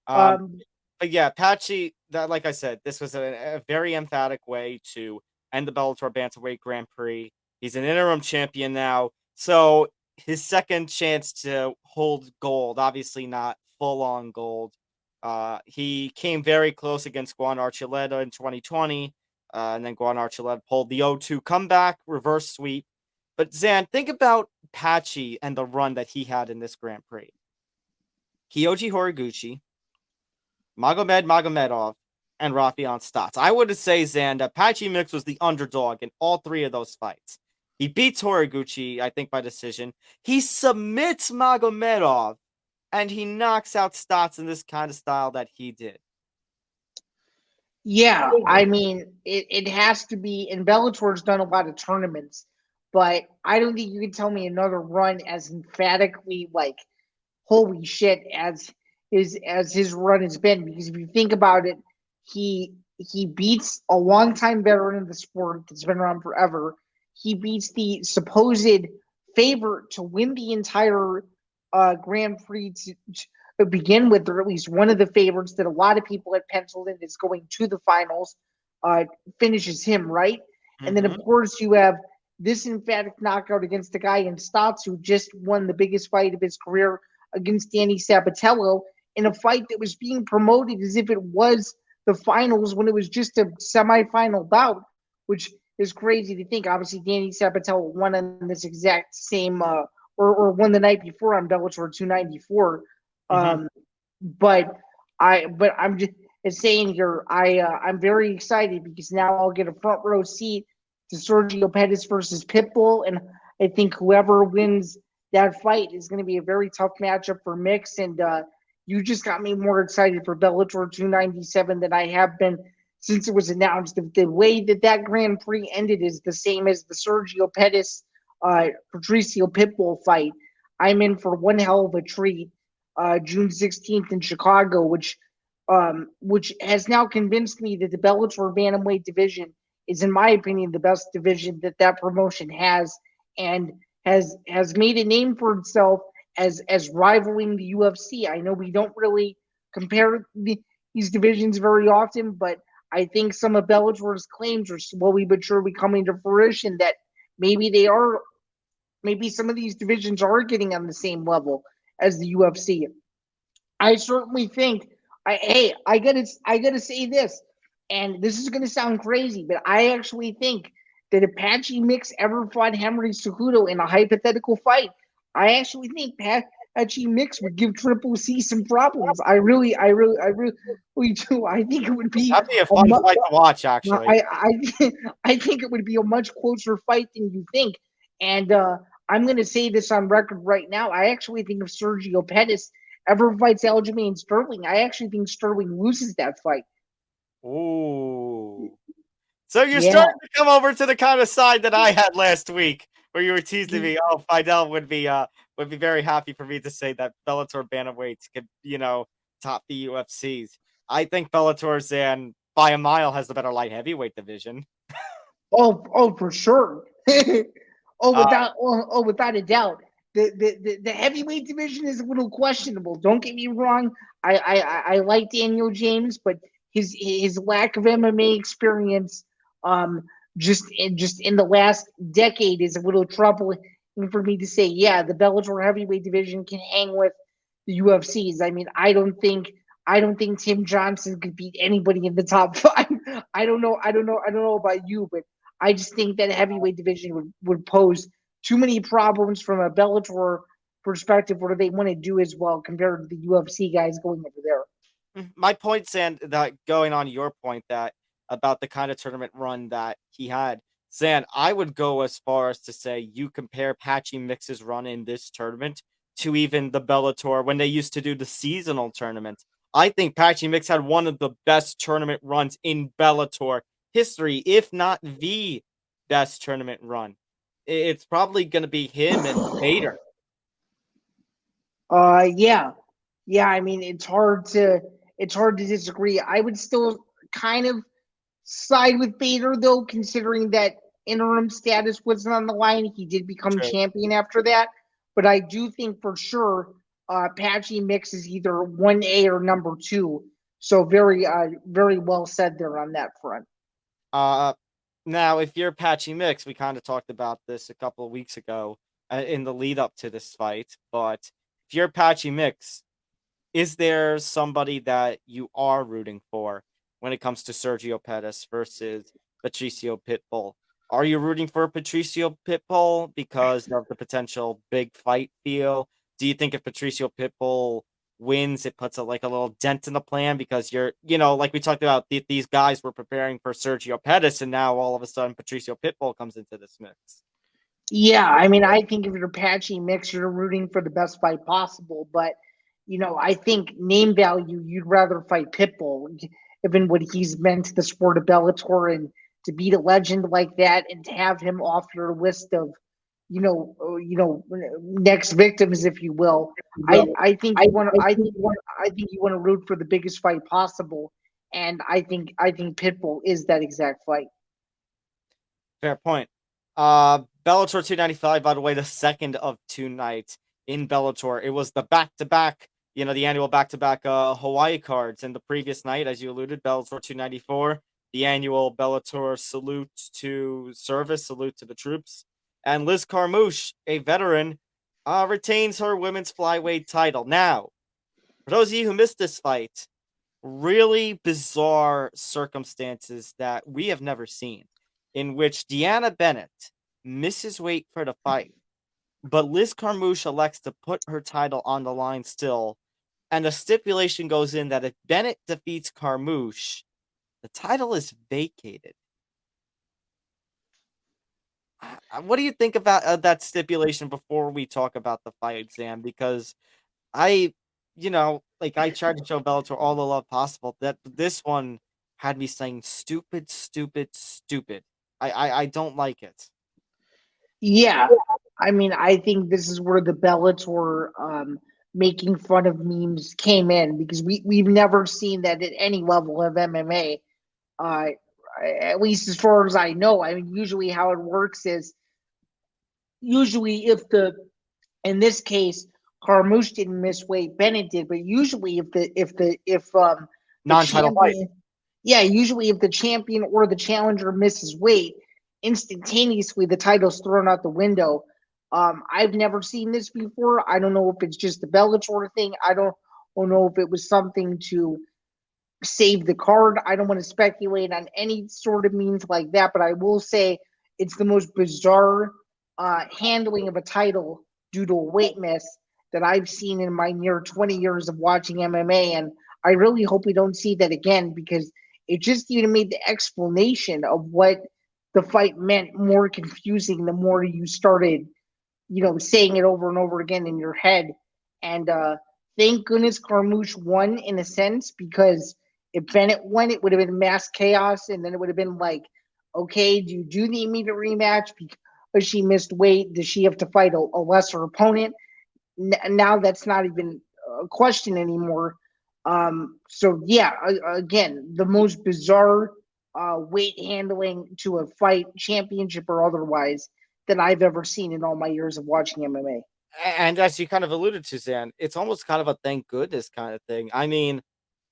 But yeah, Patchy, that, like I said, this was a very emphatic way to end the Bellator Bantamweight Grand Prix. He's an interim champion now, so his second chance to hold gold, obviously not full-on gold. He came very close against Juan Archuleta in 2020, and then Juan Archuleta pulled the 0-2 comeback, reverse sweep. But Zain, think about Patchy and the run that he had in this Grand Prix. Kyoji Horiguchi, Magomedov, and Raufeon Stots. I would say, Zain, that Patchy Mix was the underdog in all three of those fights. He beats Horiguchi, I think, by decision. He submits Magomedov, and he knocks out Stots in this kind of style that he did. Yeah, I mean, it has to be, and Bellator's done a lot of tournaments, but I don't think you can tell me another run as emphatically, like, holy shit, as his run has been. Because if you think about it, he beats a longtime veteran of the sport that's been around forever. He beats the supposed favorite to win the entire Grand Prix to begin with, or at least one of the favorites that a lot of people had penciled in is going to the finals, finishes him, right? Mm-hmm. And then, of course, you have this emphatic knockout against the guy in Stots who just won the biggest fight of his career against Danny Sabatello in a fight that was being promoted as if it was the finals when it was just a semifinal bout, which is crazy to think. Obviously, Danny Sabatello won on this exact same or won the night before on Bellator 294. Mm-hmm. But I'm just saying here, I'm very excited because now I'll get a front row seat to Sergio Pettis versus Pitbull, and I think whoever wins that fight is going to be a very tough matchup for Mix. And you just got me more excited for Bellator 297 than I have been since it was announced. The way that Grand Prix ended is the same as the Sergio Pettis Patricio Pitbull fight. I'm in for one hell of a treat. June 16th in Chicago, which has now convinced me that the Bellator Bantamweight division is, in my opinion, the best division that promotion has, and has made a name for itself as rivaling the UFC. I know we don't really compare these divisions very often, but I think some of Bellator's claims are slowly but surely coming to fruition that maybe some of these divisions are getting on the same level as the UFC. I certainly think I gotta say this, and this is gonna sound crazy, but I actually think that if Patchy Mix ever fought Henry Cejudo in a hypothetical fight, I actually think Patchy Mix would give Triple C some problems. I really do. I think it would be that'd be a fun fight to watch. Actually, I think it would be a much closer fight than you think. And I'm going to say this on record right now. I actually think if Sergio Pettis ever fights Aljamain Sterling, I actually think Sterling loses that fight. Ooh. So you're starting to come over to the kind of side that I had last week, where you were teasing me. Oh, Fidel would be very happy for me to say that Bellator bantamweights could, top the UFCs. I think Bellator's and by a mile has the better light heavyweight division. Oh, for sure. Without a doubt. The heavyweight division is a little questionable. Don't get me wrong. I like Daniel James, but his lack of MMA experience, just in the last decade, is a little troubling for me to say, yeah, the Bellator heavyweight division can hang with the UFCs. I mean, I don't think Tim Johnson could beat anybody in the top five. I don't know. I don't know about you, but I just think that heavyweight division would pose too many problems from a Bellator perspective where they want to do as well compared to the UFC guys going over there. My point, Zan, that going on your point that about the kind of tournament run that he had, Zan, I would go as far as to say you compare Patchy Mix's run in this tournament to even the Bellator when they used to do the seasonal tournaments. I think Patchy Mix had one of the best tournament runs in Bellator history, if not the best tournament run. It's probably going to be him and Bader. Yeah, yeah. I mean, it's hard to disagree. I would still kind of side with Bader though, considering that interim status wasn't on the line. He did become True. champion after that, but I do think for sure Patchy Mix is either 1A or number 2. So very well said there on that front. Uh, Now, if you're Patchy Mix, we kind of talked about this a couple of weeks ago in the lead up to this fight. But if you're Patchy Mix, is there somebody that you are rooting for when it comes to Sergio Pettis versus Patricio Pitbull? Are you rooting for Patricio Pitbull because of the potential big fight feel? Do you think if Patricio Pitbull wins, it puts like a little dent in the plan because like we talked about, these guys were preparing for Sergio Pettis, and now all of a sudden Patricio Pitbull comes into this mix. Yeah, I mean, I think if you're Patchy Mix, you're rooting for the best fight possible. But I think name value, you'd rather fight Pitbull, given what he's meant to the sport of Bellator, and to beat a legend like that, and to have him off your list of, next victims, if you will. I think you want to, I think you want to root for the biggest fight possible, and I think Pitbull is that exact fight. Fair point. Bellator 295, by the way, the second of 2 nights in Bellator. It was the back-to-back, the annual back-to-back Hawaii cards. And the previous night, as you alluded, Bellator 294, the annual Bellator salute to service, salute to the troops. And Liz Carmouche, a veteran, retains her women's flyweight title. Now, for those of you who missed this fight, really bizarre circumstances that we have never seen, in which DeAnna Bennett misses weight for the fight, but Liz Carmouche elects to put her title on the line still, and the stipulation goes in that if Bennett defeats Carmouche, the title is vacated. What do you think about that stipulation before we talk about the fight, Sam? Because I tried to show Bellator all the love possible. That this one had me saying stupid, stupid, stupid. I don't like it. Yeah, I mean, I think this is where the Bellator making fun of memes came in, because we've never seen that at any level of MMA. Uh, at least as far as I know. I mean, usually how it works is usually in this case, Carmouche didn't miss weight, Bennett did, but usually if Non-title fight. yeah, usually if the champion or the challenger misses weight, instantaneously the title's thrown out the window. I've never seen this before. I don't know if it's just the Bellator thing. I don't know if it was something to save the card. I don't want to speculate on any sort of means like that, but I will say it's the most bizarre handling of a title due to a weight miss that I've seen in my near 20 years of watching MMA. And I really hope we don't see that again, because it just even made the explanation of what the fight meant more confusing the more you started, saying it over and over again in your head. And thank goodness Carmouche won in a sense, because if Bennett won, it would have been mass chaos, and then it would have been like, okay, do you do the immediate rematch because she missed weight? Does she have to fight a lesser opponent? Now that's not even a question anymore. So yeah, again, the most bizarre weight handling to a fight, championship or otherwise, that I've ever seen in all my years of watching MMA. And as you kind of alluded to, Zan, it's almost kind of a thank goodness kind of thing. I mean,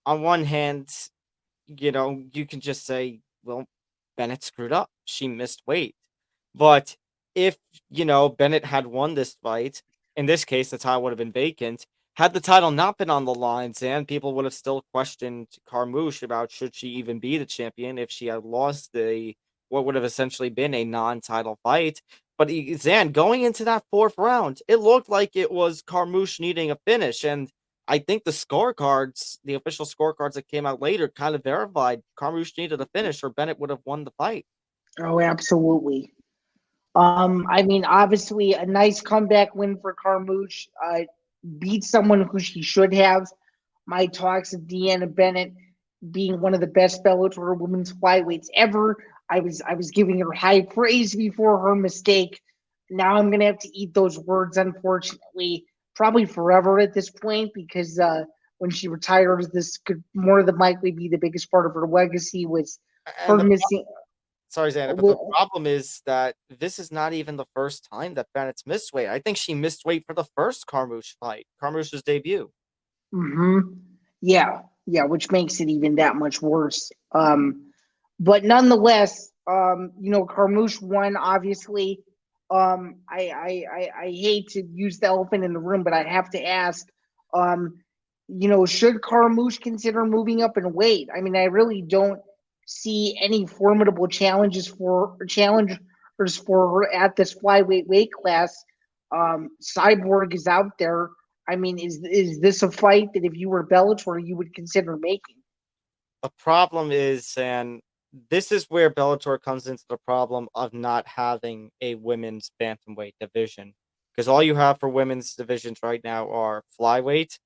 on one hand, you can just say, well, Bennett screwed up. She missed weight. But if, Bennett had won this fight, in this case, the title would have been vacant. Had the title not been on the line, Zan, people would have still questioned Carmouche about should she even be the champion if she had lost what would have essentially been a non-title fight. But Zan, going into that fourth round, it looked like it was Carmouche needing a finish, and I think the scorecards, the official scorecards that came out later, kind of verified Carmouche needed a finish, or Bennett would have won the fight. Oh, absolutely. I mean, obviously, a nice comeback win for Carmouche. Beat someone who she should have. My talks of DeAnna Bennett being one of the best Bellator women's flyweights ever. I was giving her high praise before her mistake. Now I'm gonna have to eat those words, unfortunately, probably forever at this point, because when she retires, this could more than likely be the biggest part of her legacy was her And missing. sorry, Xander, but the problem is that this is not even the first time that Bennett's missed weight. I think she missed weight for the first Carmouche fight, Carmouche's debut. Yeah, which makes it even that much worse. But nonetheless, Carmouche won. Obviously, I hate to use the elephant in the room, but I have to ask, should Carmouche consider moving up in weight? I mean, I really don't see any formidable challengers for her at this flyweight weight class. Cyborg is out there. I mean, is this a fight that if you were Bellator you would consider making? The problem is, and this is where Bellator comes into the problem of not having a women's bantamweight division, because all you have for women's divisions right now are flyweight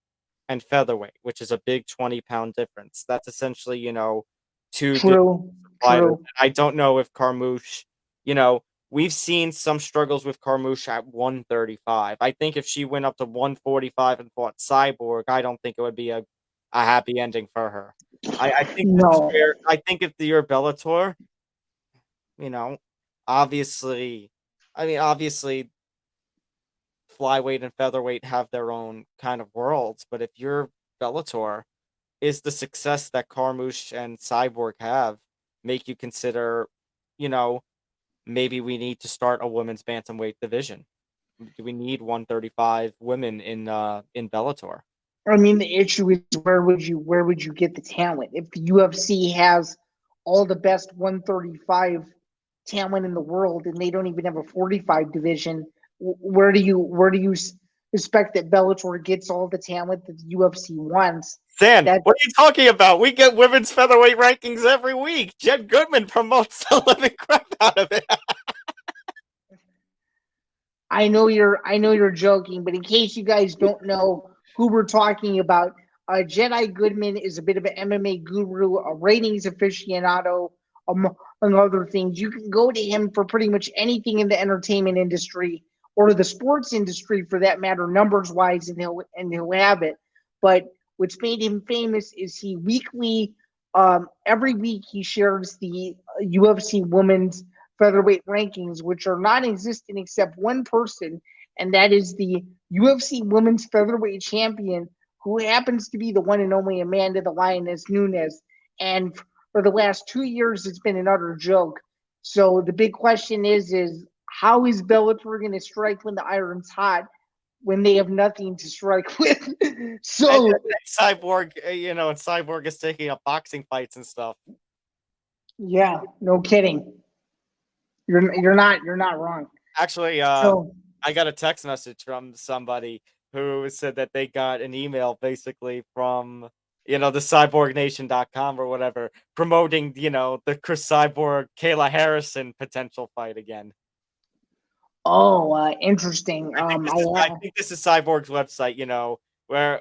and featherweight, which is a big 20-pound difference. That's essentially, two True. I don't know if Carmouche, we've seen some struggles with Carmouche at 135. I think if she went up to 145 and fought Cyborg, I don't think it would be a happy ending for her. I think No. I think if you're Bellator, obviously, obviously flyweight and featherweight have their own kind of worlds, but if you're Bellator, is the success that Carmouche and Cyborg have make you consider, maybe we need to start a women's bantamweight division? Do we need 135 women in Bellator? I mean, the issue is where would you get the talent? If the UFC has all the best 135 talent in the world and they don't even have a 45 division, where do you expect that Bellator gets all the talent that the UFC wants? Zan, what are you talking about? We get women's featherweight rankings every week. Jed Goodman promotes the living crap out of it. I know you're joking, but in case you guys don't know who we're talking about, Jedi Goodman is a bit of an MMA guru, a ratings aficionado, among other things. You can go to him for pretty much anything in the entertainment industry or the sports industry, for that matter, numbers wise, and he'll have it. But what's made him famous is he every week he shares the UFC women's featherweight rankings, which are non-existent except one person, and that is the UFC Women's Featherweight Champion, who happens to be the one and only Amanda the Lioness Nunes. And for the last 2 years, it's been an utter joke. So the big question is how is Bellator going to strike when the iron's hot when they have nothing to strike with? So and Cyborg, and Cyborg is taking up boxing fights and stuff. Yeah, no kidding. You're not wrong. Actually, I got a text message from somebody who said that they got an email basically from, the cyborgnation.com or whatever, promoting, the Chris Cyborg, Kayla Harrison potential fight again. Oh, interesting. I think this is Cyborg's website, where,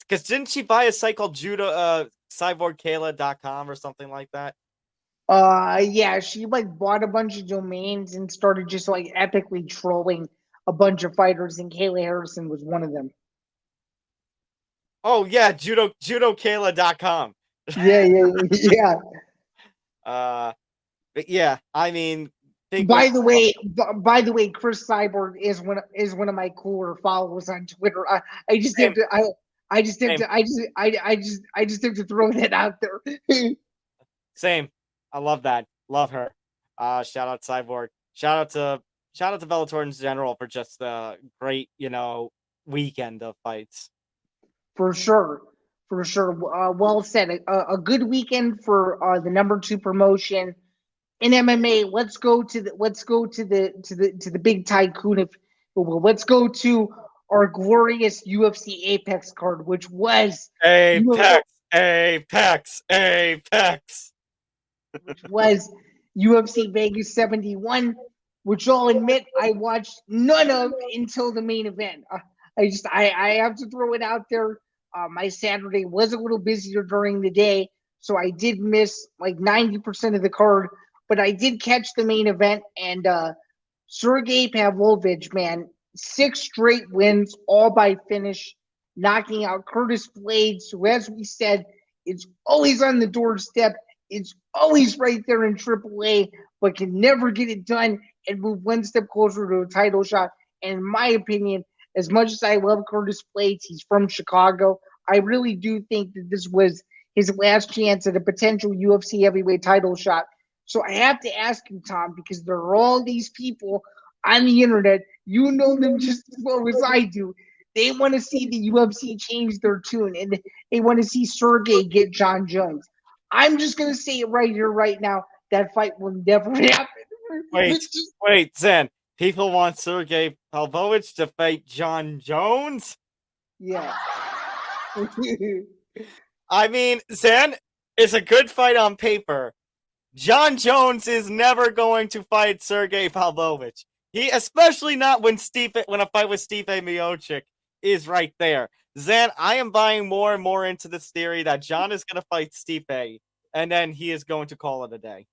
because didn't she buy a site called cyborgkayla.com or something like that? Yeah, she bought a bunch of domains and started just epically trolling a bunch of fighters, and Kayla Harrison was one of them. Oh yeah, judokayla.com. Yeah. But yeah, I mean, by the way, Chris Cyborg is one of my cooler followers on Twitter. I just have to throw that out there. Same. I love that. Love her. Shout out Cyborg. Shout out to shout out to Bellator in general for just a great, weekend of fights. For sure. For sure. Well said. A good weekend for the number 2 promotion in MMA. Let's go to the big tycoon. Let's go to our glorious UFC Apex card, which was Apex. Which was UFC Vegas 71, which I'll admit I watched none of until the main event. I have to throw it out there. My Saturday was a little busier during the day, so I did miss like 90% of the card, but I did catch the main event. And Sergei Pavlovich, man, 6 straight wins, all by finish, knocking out Curtis Blaydes, who, as we said, is always on the doorstep. It's always right there in AAA, but can never get it done and move one step closer to a title shot. And in my opinion, as much as I love Curtis Blaydes, he's from Chicago. I really do think that this was his last chance at a potential UFC heavyweight title shot. So I have to ask you, Tom, because there are all these people on the internet. You know them just as well as I do. They want to see the UFC change their tune, and they want to see Sergei get John Jones. I'm just going to say it right here, right now. That fight will never happen. Wait, Zain. People want Sergei Pavlovich to fight John Jones? Yeah. I mean, Zain, it's a good fight on paper. John Jones is never going to fight Sergei Pavlovich. He, especially not when a fight with Stipe Miocic is right there. Zain, I am buying more and more into this theory that John is going to fight Stipe, and then he is going to call it a day.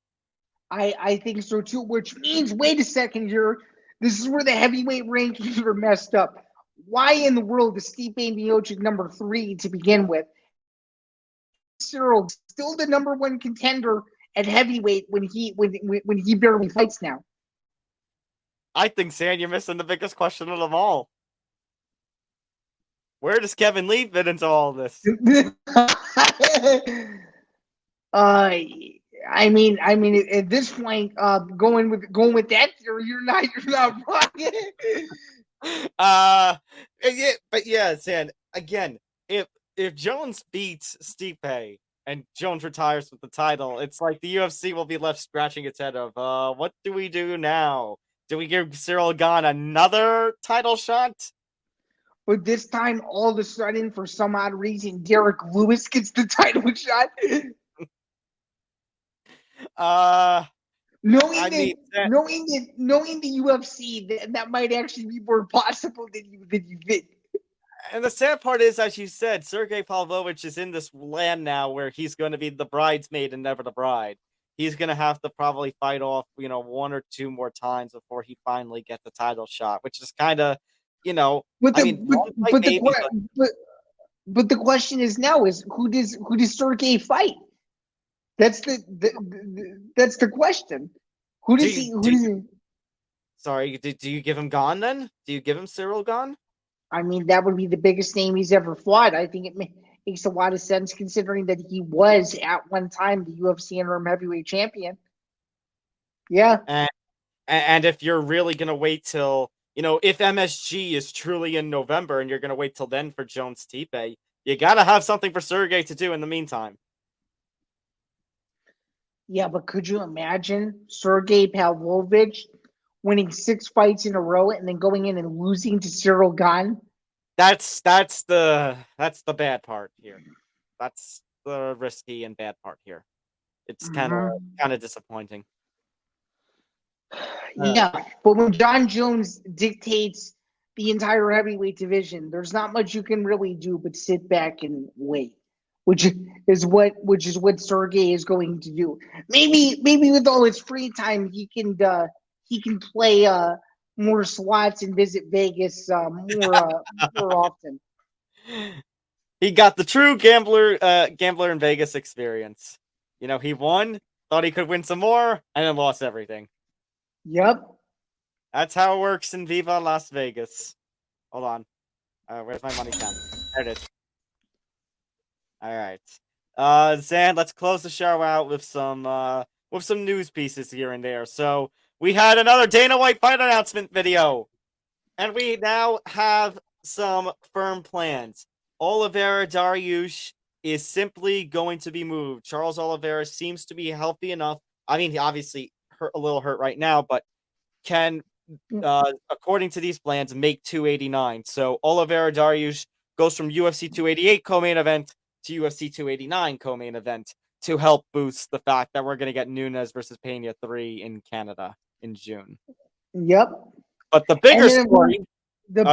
I think so too, which means, wait a second here, this is where the heavyweight rankings are messed up. Why in the world is Stipe Miocic number 3 to begin with? Cyril still the number 1 contender at heavyweight when he barely fights now. I think, Zain, you're missing the biggest question of them all. Where does Kevin Lee fit into all this? I mean, at this point, going with that theory, you're not wrong. But yeah, Zain, again, if Jones beats Stipe and Jones retires with the title, it's like the UFC will be left scratching its head of, what do we do now? Do we give Cyril Gane another title shot? But this time, all of a sudden, for some odd reason, Derek Lewis gets the title shot. Knowing the UFC, that might actually be more possible than you think. And the sad part is, as you said, Sergei Pavlovich is in this land now where he's going to be the bridesmaid and never the bride. He's going to have to probably fight off, 1 or 2 more times before he finally gets the title shot, which is kind of, But the question is now is who does Sergei fight? That's the question. Sorry, do you give him Gane then? Do you give him Cyril Gane? I mean, that would be the biggest name he's ever fought. I think it makes a lot of sense considering that he was at one time the UFC interim heavyweight champion. Yeah. And if you're really going to wait till, if MSG is truly in November and you're going to wait till then for Jones Stipe, you got to have something for Sergei to do in the meantime. Yeah, but could you imagine Sergei Pavlovich winning 6 fights in a row and then going in and losing to Cyril Gane? That's the bad part here. That's the risky and bad part here. It's kind of disappointing. Yeah, but when John Jones dictates the entire heavyweight division, there's not much you can really do but sit back and wait, which is what Sergei is going to do. Maybe with all his free time, he can play more slots and visit Vegas more often. He got the true gambler in Vegas experience. He won, thought he could win some more, and then lost everything. Yep. That's how it works in Viva Las Vegas. Hold on. Where's my money count? There it is. All right. Zain, let's close the show out with some news pieces here and there. So we had another Dana White fight announcement video. And we now have some firm plans. Oliveira Dariush is simply going to be moved. Charles Oliveira seems to be healthy enough. I mean, he obviously a little hurt right now, but can, according to these plans, make 289. So Oliveira Dariush goes from UFC 288 co-main event to UFC 289 co-main event to help boost the fact that we're going to get Nunes versus Pena 3 in Canada in June. Yep. But the bigger story, the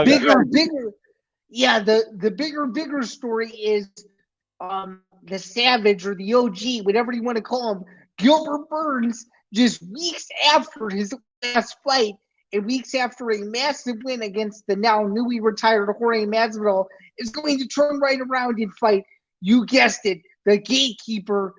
bigger story is the Savage or the OG, whatever you want to call him, Gilbert Burns, just weeks after his last fight and weeks after a massive win against the now newly retired Jorge Masvidal, is going to turn right around and fight, you guessed it, the gatekeeper,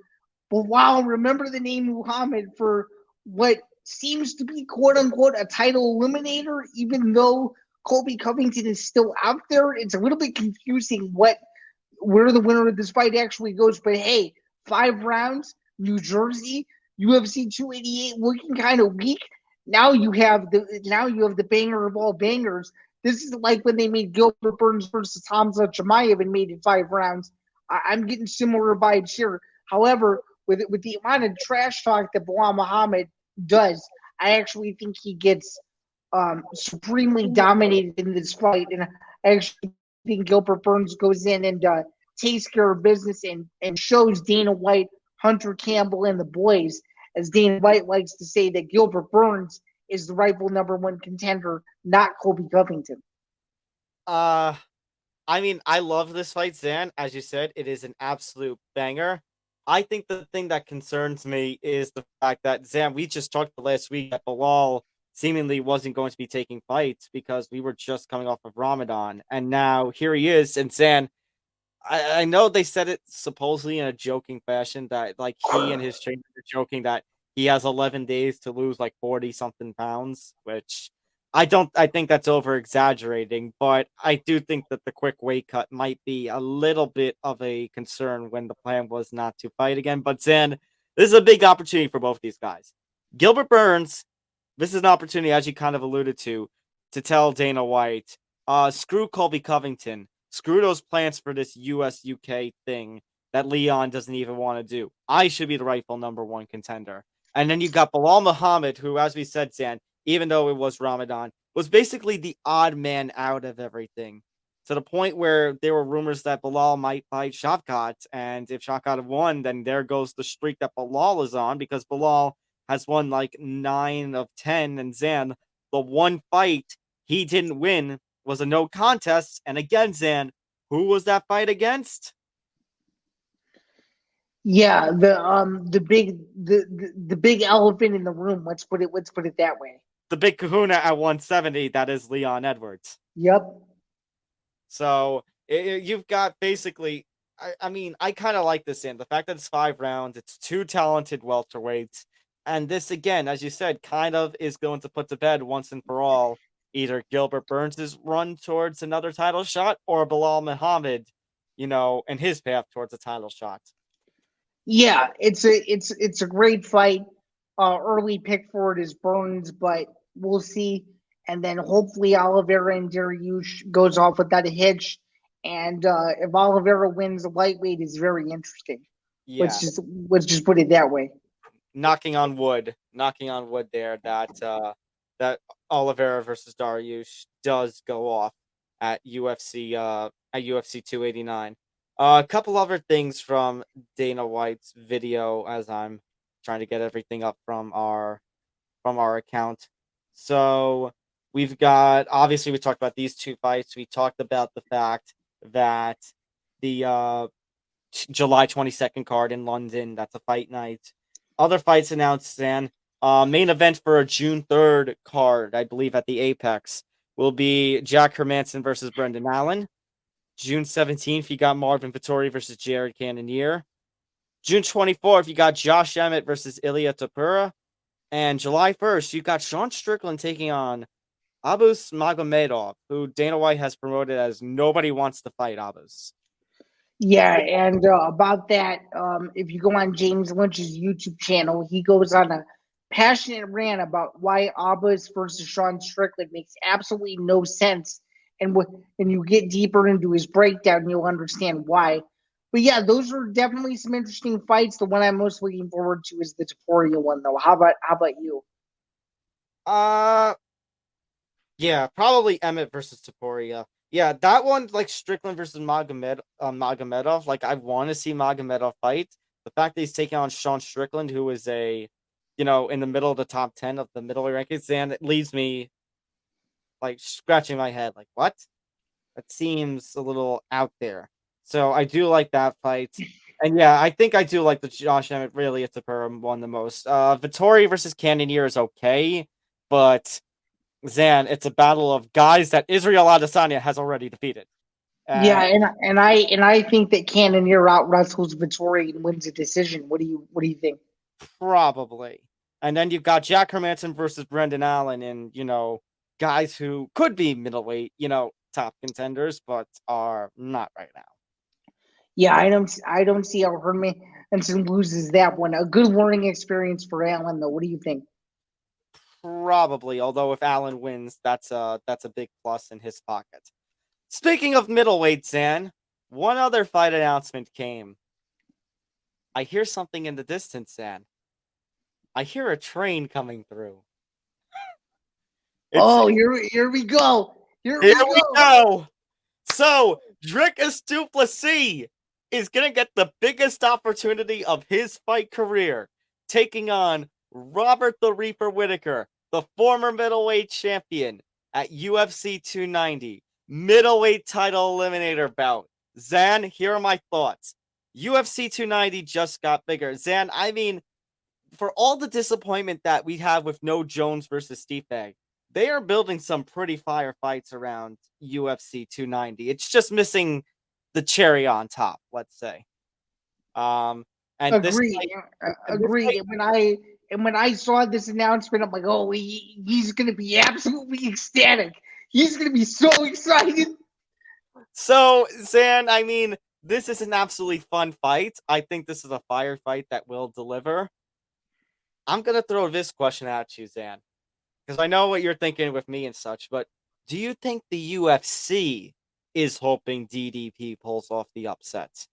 Belal, remember the name Muhammad, for what seems to be quote-unquote a title eliminator, even though Colby Covington is still out there. It's a little bit confusing where the winner of this fight actually goes. But hey, 5 rounds, New Jersey, UFC 288 looking kind of weak. Now you have the banger of all bangers. This is like when they made Gilbert Burns versus Hamza Chimaev and made it 5 rounds. I'm getting similar vibes here. However, with the amount of trash talk that Belal Muhammad does, I actually think he gets supremely dominated in this fight, and I actually think Gilbert Burns goes in and takes care of business and shows Dana White, Hunter Campbell, and the boys, as Dana White likes to say, that Gilbert Burns is the rightful #1 contender, not Colby Covington. I mean, I love this fight, Zain. As you said, it is an absolute banger. I think the thing that concerns me is the fact that, Zain, we just talked last week that Belal seemingly wasn't going to be taking fights because we were just coming off of Ramadan. And now here he is. And Zain, I know they said it supposedly in a joking fashion that like he and his trainer are joking that he has 11 days to lose like 40-something pounds, which I think that's over exaggerating, but I do think that the quick weight cut might be a little bit of a concern when the plan was not to fight again. But Zain, this is a big opportunity for both these guys. Gilbert Burns, this is an opportunity, as you kind of alluded to tell Dana White, screw Colby Covington, screw those plans for this US UK thing that Leon doesn't even want to do. I should be the rightful #1 contender. And then you got Belal Muhammad, who, as we said, Zain, even though it was Ramadan, was basically the odd man out of everything. To the point where there were rumors that Belal might fight Shavkat, and if Shavkat won, then there goes the streak that Belal is on, because Belal has won like 9 of 10, and Zain, the one fight he didn't win was a no contest. And again, Zain, who was that fight against? Yeah, the big elephant in the room. Let's put it that way. The big kahuna at 170, that is Leon Edwards. Yep. So you've got basically, I mean, I kind of like this in the fact that it's 5 rounds. It's 2 talented welterweights. And this, again, as you said, kind of is going to put to bed once and for all either Gilbert Burns' run towards another title shot or Belal Muhammad, and his path towards a title shot. Yeah, it's a great fight. Early pick for it is Burns, but we'll see. And then hopefully Oliveira and Dariush goes off without a hitch. And if Oliveira wins, the lightweight is very interesting. Yeah. Let's just put it that way. Knocking on wood there that Oliveira versus Dariush does go off at UFC 289. A couple other things from Dana White's video as I'm trying to get everything up from our account. So we've got, obviously we talked about these 2 fights. We talked about the fact that the July 22nd card in London, that's a fight night. Other fights announced, Zain. Main event for a June 3rd card, I believe at the Apex, will be Jack Hermanson versus Brendan Allen. June 17th, you got Marvin Vettori versus Jared Cannonier. June 24th, you got Josh Emmett versus Ilya Tapura. And July 1st, you got Sean Strickland taking on Abus Magomedov, who Dana White has promoted as nobody wants to fight Abus. Yeah, and about that, if you go on James Lynch's YouTube channel, he goes on a passionate rant about why Abbas versus Sean Strickland makes absolutely no sense. And when you get deeper into his breakdown, you'll understand why. But yeah, those are definitely some interesting fights. The one I'm most looking forward to is the Taporia one, though. How about you? Yeah, probably Emmett versus Taporia. Yeah, that one, like Strickland versus Magomedov. Like, I want to see Magomedov fight. The fact that he's taking on Sean Strickland, who is in the middle of the top 10 of the middleweight rankings, and it leaves me like scratching my head. Like, what? That seems a little out there. So I do like that fight. And yeah, I think I do like the Josh Emmett really at the one the most. Vittori versus Cannonier is okay, but Zain, it's a battle of guys that Israel Adesanya has already defeated. Yeah, and I think that Cannonier out wrestles Vittori and wins a decision. What do you think? Probably. And then you've got Jack Hermanson versus Brendan Allen, and guys who could be middleweight, top contenders, but are not right now. Yeah, I don't see how Hermanson loses that one. A good learning experience for Allen, though. What do you think? Probably, although if Allen wins, that's a big plus in his pocket. Speaking of middleweight, Zain, one other fight announcement came. I hear something in the distance, Zain. I hear a train coming through. Here we go. Here we go. So, Dricus du Plessis is going to get the biggest opportunity of his fight career, taking on Robert the Reaper Whittaker, the former middleweight champion at UFC 290. Middleweight title eliminator bout. Zain, here are my thoughts. UFC 290 just got bigger. Zain, I mean, for all the disappointment that we have with no Jones versus Stipe, they are building some pretty fire fights around UFC 290. It's just missing the cherry on top, let's say. And agreed. Agreed. And when I saw this announcement, I'm like, oh, he's going to be absolutely ecstatic. He's going to be so excited. So, Zain, I mean, this is an absolutely fun fight. I think this is a fire fight that will deliver. I'm going to throw this question at you, Zain, because I know what you're thinking with me and such, but do you think the UFC is hoping DDP pulls off the upset?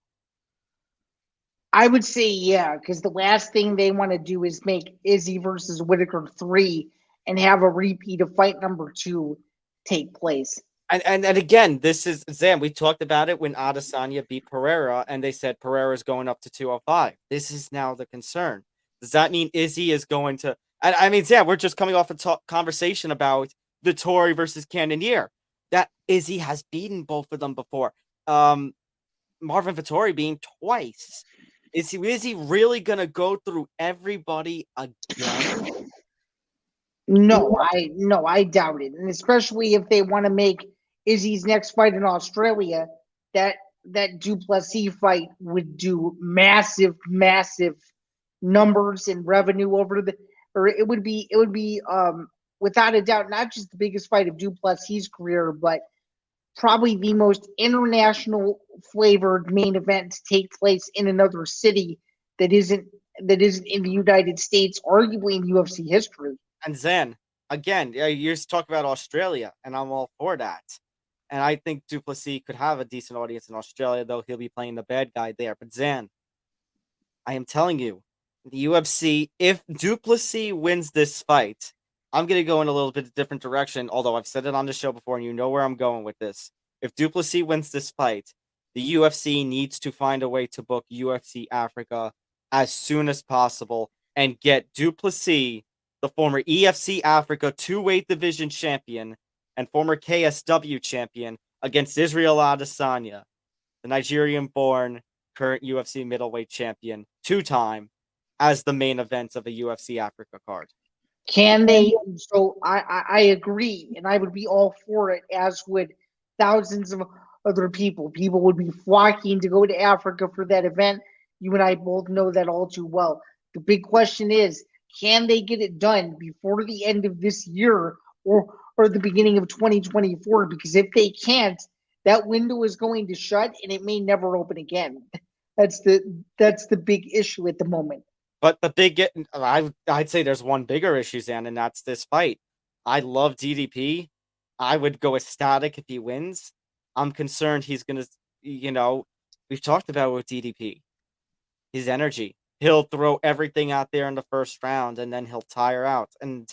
I would say yeah, because the last thing they want to do is make Izzy versus Whittaker 3 and have a repeat of fight number 2 take place. And again, this is Zain. We talked about it when Adesanya beat Pereira, and they said Pereira's going up to 205. This is now the concern. Does that mean Izzy is going to? And I mean, Zain, we're just coming off a conversation about Vittori versus Cannonier. That Izzy has beaten both of them before. Marvin Vittori being twice. Is he really gonna go through everybody again? No, I doubt it, and especially if they want to make Izzy's next fight in Australia, that du Plessis fight would do massive numbers and revenue it would be without a doubt not just the biggest fight of du Plessis' career, but probably the most international flavored main event to take place in another city that isn't in the United States, arguably in UFC history. And Zain, again, you just talk about Australia, and I'm all for that. And I think du Plessis could have a decent audience in Australia, though he'll be playing the bad guy there. But Zain, I am telling you, the UFC, if du Plessis wins this fight, I'm going to go in a little bit different direction, although I've said it on the show before, and you know where I'm going with this. If du Plessis wins this fight, the UFC needs to find a way to book UFC Africa as soon as possible and get du Plessis, the former EFC Africa 2-weight division champion and former KSW champion, against Israel Adesanya, the Nigerian-born current UFC middleweight champion, 2-time, as the main event of a UFC Africa card. Can they? So I agree, and I would be all for it, as would thousands of other people. People would be flocking to go to Africa for that event. You and I both know that all too well. The big question is, can they get it done before the end of this year or the beginning of 2024? Because if they can't, that window is going to shut and it may never open again. That's the big issue at the moment. But I'd say there's one bigger issue, Zan, and that's this fight. I love DDP. I would go ecstatic if he wins. I'm concerned he's gonna, we've talked about with DDP, his energy. He'll throw everything out there in the first round, and then he'll tire out. And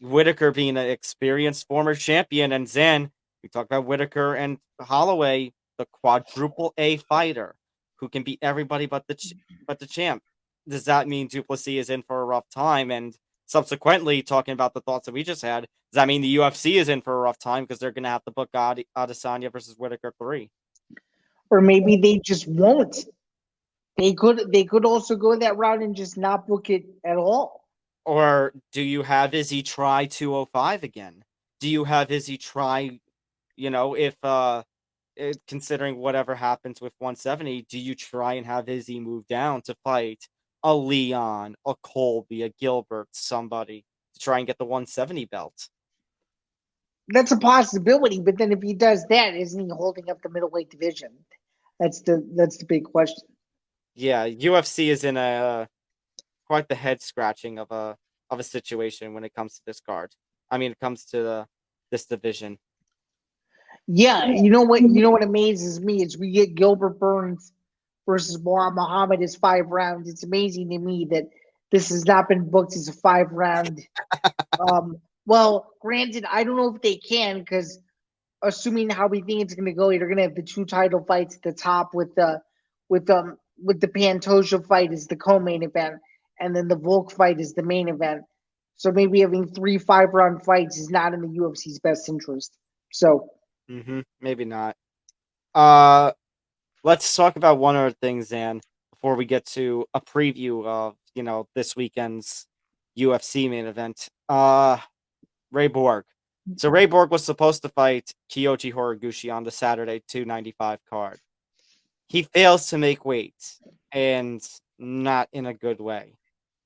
Whittaker being an experienced former champion, and Zain, we talked about Whittaker and Holloway, the quadruple A fighter who can beat everybody but the champ. Does that mean du Plessis is in for a rough time? And subsequently, talking about the thoughts that we just had, does that mean the UFC is in for a rough time because they're going to have to book Adesanya versus Whittaker 3? Or maybe they just won't. They could also go that route and just not book it at all. Or do you have Izzy try 205 again? Do you have Izzy try, if considering whatever happens with 170, do you try and have Izzy move down to fight a Leon, a Colby, a Gilbert, somebody to try and get the 170 belt? That's a possibility, but then if he does that, isn't he holding up the middleweight division? That's the big question. Yeah, UFC is in a quite the head scratching of a situation when it comes to this card. I mean, it comes to this division. Yeah, you know what amazes me is we get Gilbert Burns versus Belal Muhammad as 5 rounds. It's amazing to me that this has not been booked as a 5-round. Well, granted, I don't know if they can because assuming how we think it's going to go, you're going to have the 2 title fights at the top with the Pantoja fight as the co-main event, and then the Volk fight is the main event. So maybe having 3 5-round fights is not in the UFC's best interest. So maybe not. Let's talk about one other thing, Zan, before we get to a preview of this weekend's UFC main event. Ray Borg. So Ray Borg was supposed to fight Kyoji Horiguchi on the Saturday 295 card. He fails to make weight, and not in a good way.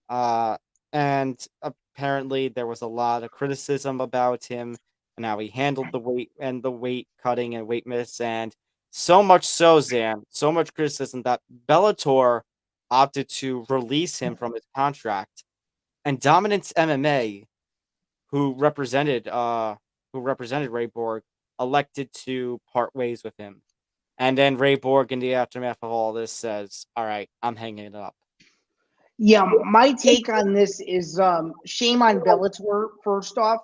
And apparently there was a lot of criticism about him and how he handled the weight and the weight cutting and weight miss, and so much so, Zan, so much criticism that Bellator opted to release him from his contract, and Dominance MMA, who represented Ray Borg, elected to part ways with him. And then Ray Borg, in the aftermath of all this, says, "All right, I'm hanging it up." yeah, my take on this is shame on Bellator. First off,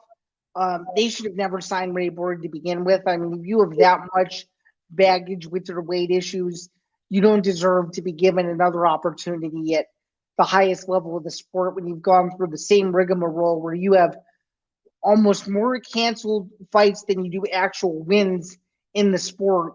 they should have never signed Ray Borg to begin with. I mean, if you have that much baggage with your weight issues, you don't deserve to be given another opportunity at the highest level of the sport when you've gone through the same rigmarole where you have almost more canceled fights than you do actual wins in the sport.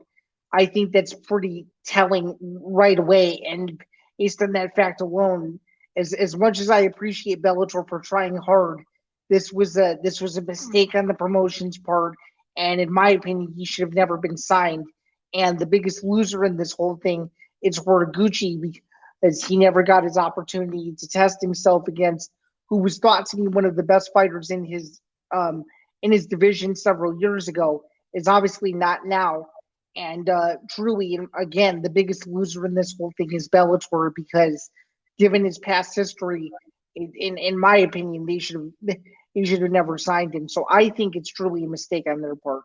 I think that's pretty telling right away. And based on that fact alone, as much as I appreciate Bellator for trying hard, this was a mistake on the promotion's part. And in my opinion, he should have never been signed. And the biggest loser in this whole thing is Horiguchi, because he never got his opportunity to test himself against who was thought to be one of the best fighters in his division several years ago. Is obviously not now. And truly, again, the biggest loser in this whole thing is Bellator, because given his past history, in my opinion, they should have never signed him. So I think it's truly a mistake on their part.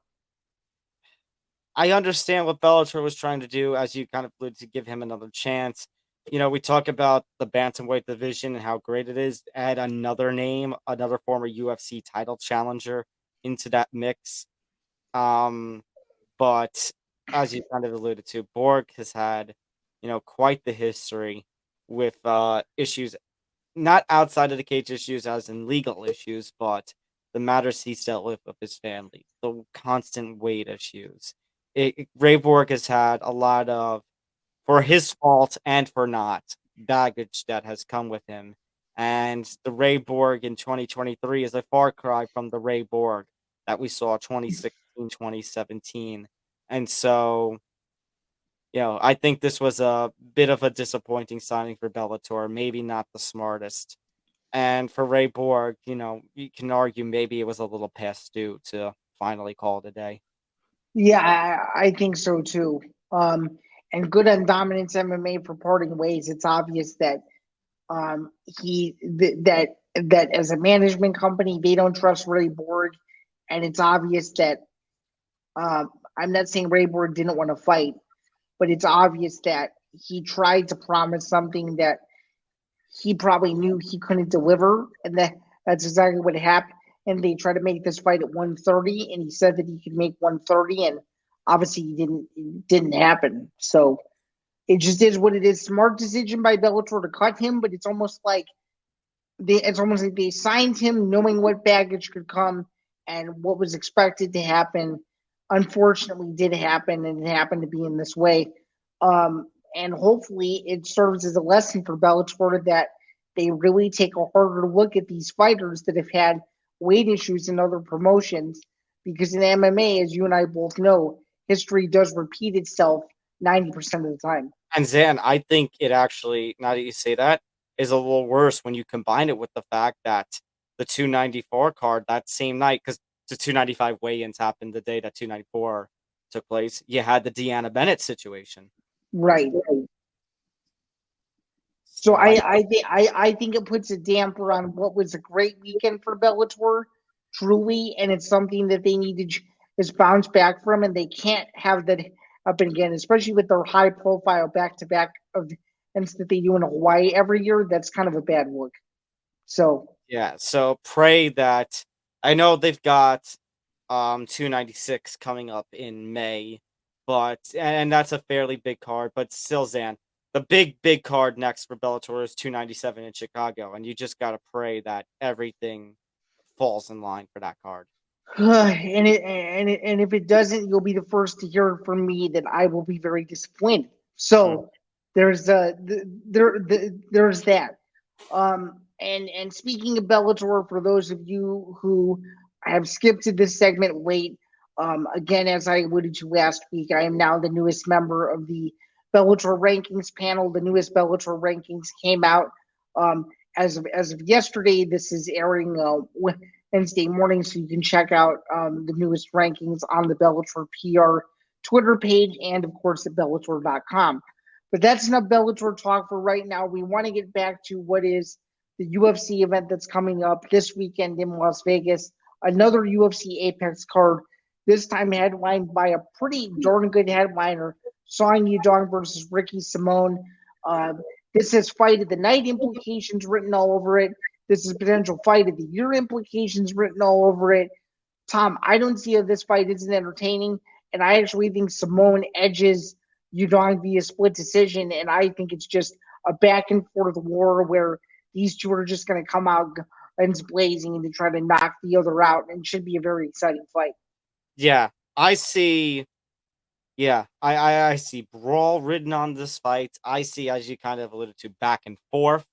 I understand what Bellator was trying to do, as you kind of alluded, to give him another chance. We talk about the bantamweight division and how great it is to add another name, another former UFC title challenger into that mix. But as you kind of alluded to, Borg has had, quite the history with issues, not outside of the cage issues as in legal issues, but the matters he's dealt with his family, the constant weight issues. Ray Borg has had a lot of, for his fault and for not, baggage that has come with him. And the Ray Borg in 2023 is a far cry from the Ray Borg that we saw 2016, 2017. And so, I think this was a bit of a disappointing signing for Bellator, maybe not the smartest. And for Ray Borg, you can argue maybe it was a little past due to finally call it a day. Yeah, I think so too. And good on Dominance MMA for parting ways. It's obvious that That as a management company, they don't trust Ray Borg, and it's obvious that I'm not saying Ray Borg didn't want to fight, but it's obvious that he tried to promise something that he probably knew he couldn't deliver, and that's exactly what happened. And they tried to make this fight at 130, and he said that he could make 130, and obviously it didn't happen. So it just is what it is. Smart decision by Bellator to cut him, but it's almost like they signed him knowing what baggage could come and what was expected to happen. Unfortunately, did happen, and it happened to be in this way. And hopefully, it serves as a lesson for Bellator that they really take a harder look at these fighters that have had weight issues in other promotions. Because in MMA, as you and I both know, history does repeat itself 90% of the time. And Zain, I think it actually, now that you say that, is a little worse when you combine it with the fact that the 294 card that same night, because the 295 weigh-ins happened the day that 294 took place, you had the DeAnna Bennett situation. Right. So I think it puts a damper on what was a great weekend for Bellator, truly, and it's something that they need to just bounce back from, and they can't have that happen again, especially with their high-profile back-to-back events that they do in Hawaii every year. That's kind of a bad look. So yeah, so pray that I know they've got 296 coming up in May, and that's a fairly big card, but still, Zain, the big card next for Bellator is 297 in Chicago, and you just got to pray that everything falls in line for that card. and if it doesn't, you'll be the first to hear from me that I will be very disappointed. So there's that. And speaking of Bellator, for those of you who have skipped to this segment late, again, as I alluded to last week, I am now the newest member of the Bellator rankings panel. The newest Bellator rankings came out as of yesterday. This is airing Wednesday morning, so you can check out the newest rankings on the Bellator PR Twitter page and, of course, at Bellator.com. But that's enough Bellator talk for right now. We want to get back to what is the UFC event that's coming up this weekend in Las Vegas. Another UFC Apex card, this time headlined by a pretty darn good headliner, Song Yadong versus Ricky Simone. This has fight of the night implications written all over it. This is potential fight of the year implications written all over it. Tom, I don't see how this fight isn't entertaining, and I actually think Simone edges Yadong via split decision, and I think it's just a back and forth war where these two are just going to come out guns blazing and to try to knock the other out, and it should be a very exciting fight. Yeah, I see. Yeah, I see brawl written on this fight. I see, as you kind of alluded to, back and forth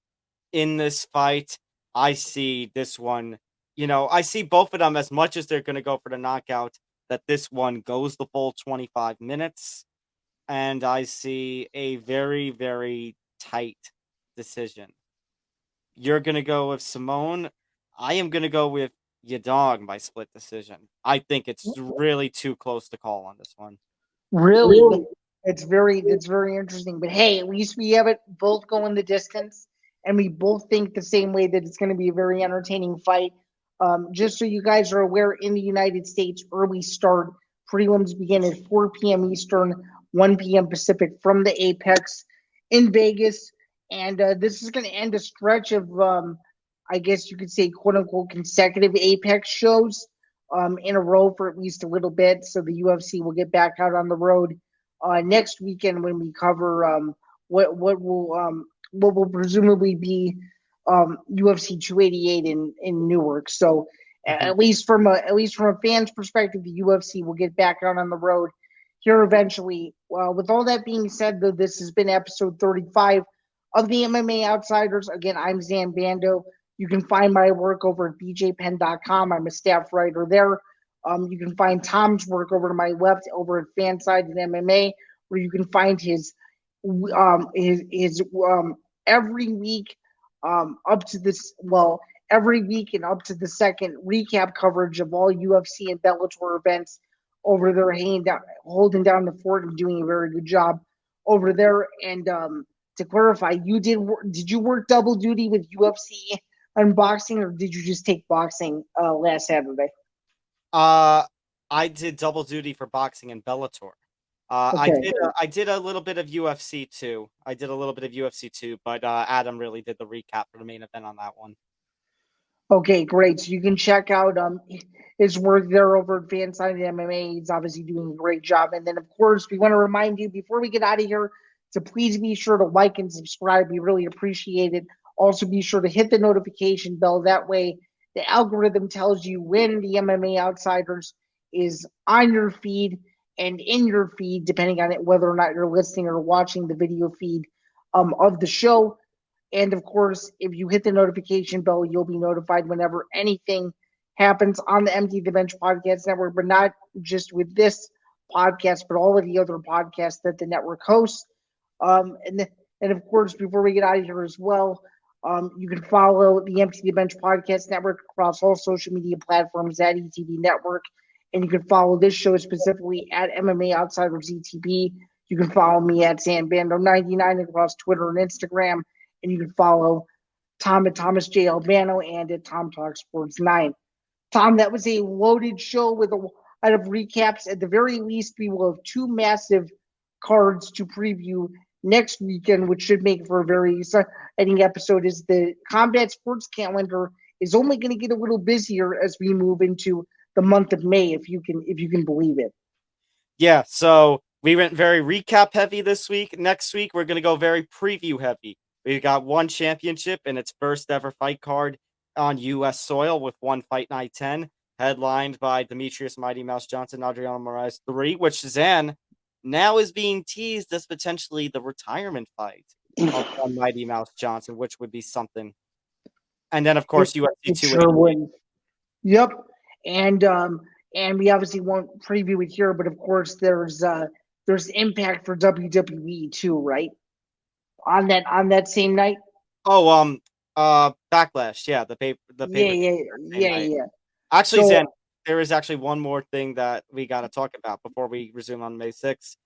in this fight. I see this one, I see both of them, as much as they're going to go for the knockout, that this one goes the full 25 minutes. And I see a very, very tight decision. You're going to go with Simone. I am going to go with Yadong by split decision. I think it's really too close to call on this one. Really? It's very interesting. But hey, at least we have it both going the distance, and we both think the same way that it's going to be a very entertaining fight. Just so you guys are aware, in the United States, early start prelims begin at 4 p.m. Eastern, 1 p.m. Pacific from the Apex in Vegas. And this is going to end a stretch of, I guess you could say, quote-unquote, consecutive Apex shows in a row for at least a little bit. So the UFC will get back out on the road next weekend when we cover what will presumably be UFC 288 in Newark. So at least from a fan's perspective, the UFC will get back out on the road here eventually. With all that being said, though, this has been episode 35 of the MMA Outsiders. Again, I'm Zain Bando. You can find my work over at bjpen.com. I'm a staff writer there. You can find Tom's work over to my left over at Fanside and MMA, where you can find his every week up to this, every week and up to the second recap coverage of all UFC and Bellator events over there, holding down the fort and doing a very good job over there. And to clarify, did you work double duty with UFC unboxing, or did you just take boxing last Saturday? I did double duty for boxing and Bellator. Okay. I did a little bit of UFC too. But Adam really did the recap for the main event on that one. Okay, great. So you can check out his work there over at Fanside MMA. He's obviously doing a great job. And then, of course, we want to remind you before we get out of here to please be sure to like and subscribe. We really appreciate it. Also, be sure to hit the notification bell. That way, the algorithm tells you when the MMA Outsiders is on your feed and in your feed, depending on it, whether or not you're listening or watching the video feed of the show. And of course, if you hit the notification bell, you'll be notified whenever anything happens on the Empty the Bench Podcast Network, but not just with this podcast, but all of the other podcasts that the network hosts. And of course, before we get out of here as well, you can follow the Empty the Bench Podcast Network across all social media platforms at ETB Network. And you can follow this show specifically at MMA Outsiders ETB. You can follow me at Bando99 across Twitter and Instagram. And you can follow Tom at Thomas J. Albano and at Tom Talk Sports 9. Tom, that was a loaded show with a lot of recaps. At the very least, we will have two massive cards to preview next weekend, which should make for a very exciting episode. Is the combat sports calendar is only going to get a little busier as we move into the month of May, if you can believe it. Yeah, so we went very recap heavy this week. Next week, we're going to go very preview heavy. We got one championship and its first ever fight card on U.S. soil with one Fight Night 10, headlined by Demetrius Mighty Mouse Johnson, Adriano Moraes 3, which Zain now is being teased as potentially the retirement fight of Mighty Mouse Johnson, which would be something. And then, of course, UFC 2. Sure would. Yep. And we obviously won't preview it here, but of course there's Impact for WWE too, right? On that same night. Oh, Backlash, yeah, the paper. Yeah. Actually, so, Zain, there is actually one more thing that we got to talk about before we resume on May 6th.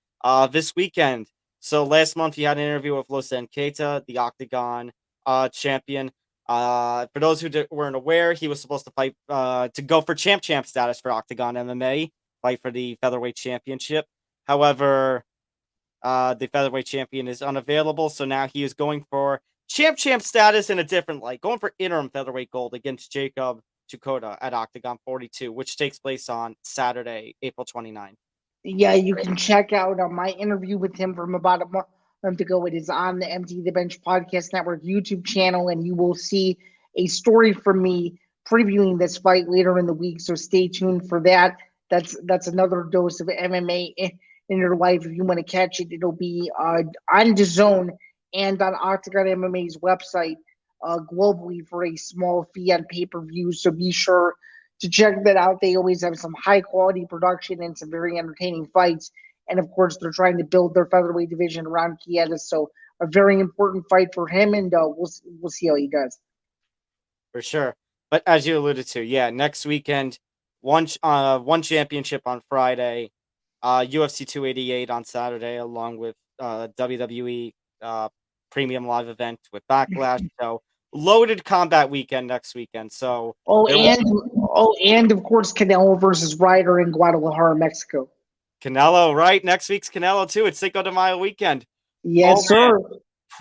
This weekend. So last month you had an interview with Losan Keita, the Octagon champion. For those who weren't aware, he was supposed to fight to go for champ status for Octagon MMA, fight for the featherweight championship. However, the featherweight champion is unavailable, so now he is going for champ status in a different light, going for interim featherweight gold against Jacob Chukota at Octagon 42, which takes place on Saturday, April 29th. Yeah, you can check out my interview with him from about a month ago. It is on the Empty the Bench Podcast Network YouTube channel, and you will see a story from me previewing this fight later in the week, so stay tuned for that. That's another dose of MMA in your life. If you want to catch it, it'll be on DAZN and on Octagon MMA's website globally for a small fee on pay-per-view. So be sure to check that out. They always have some high-quality production and some very entertaining fights. And, of course, they're trying to build their featherweight division around Chiesa. So a very important fight for him, and we'll see how he does. For sure. But as you alluded to, yeah, next weekend, one championship on Friday, UFC 288 on Saturday, along with WWE premium live event with Backlash. So loaded combat weekend next weekend. So and of course Canelo versus Ryder in Guadalajara, Mexico. Canelo, right? Next week's Canelo too. It's Cinco de Mayo weekend. Yes, sir.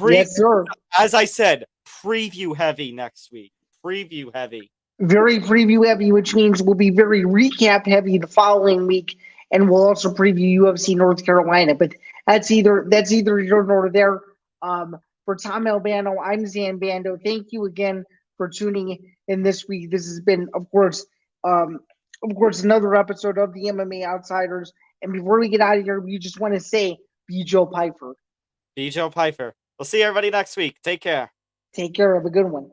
Yes, sir. As I said, preview heavy next week. Preview heavy. Very preview heavy, which means we'll be very recap heavy the following week, and we'll also preview UFC North Carolina. But that's either here nor there. For Tom Albano, I'm Zain Bando. Thank you again for tuning in this week. This has been, of course, another episode of the MMA Outsiders. And before we get out of here, we just want to say, be Joe Pyfer. Be Joe Pyfer. We'll see everybody next week. Take care. Take care. Have a good one.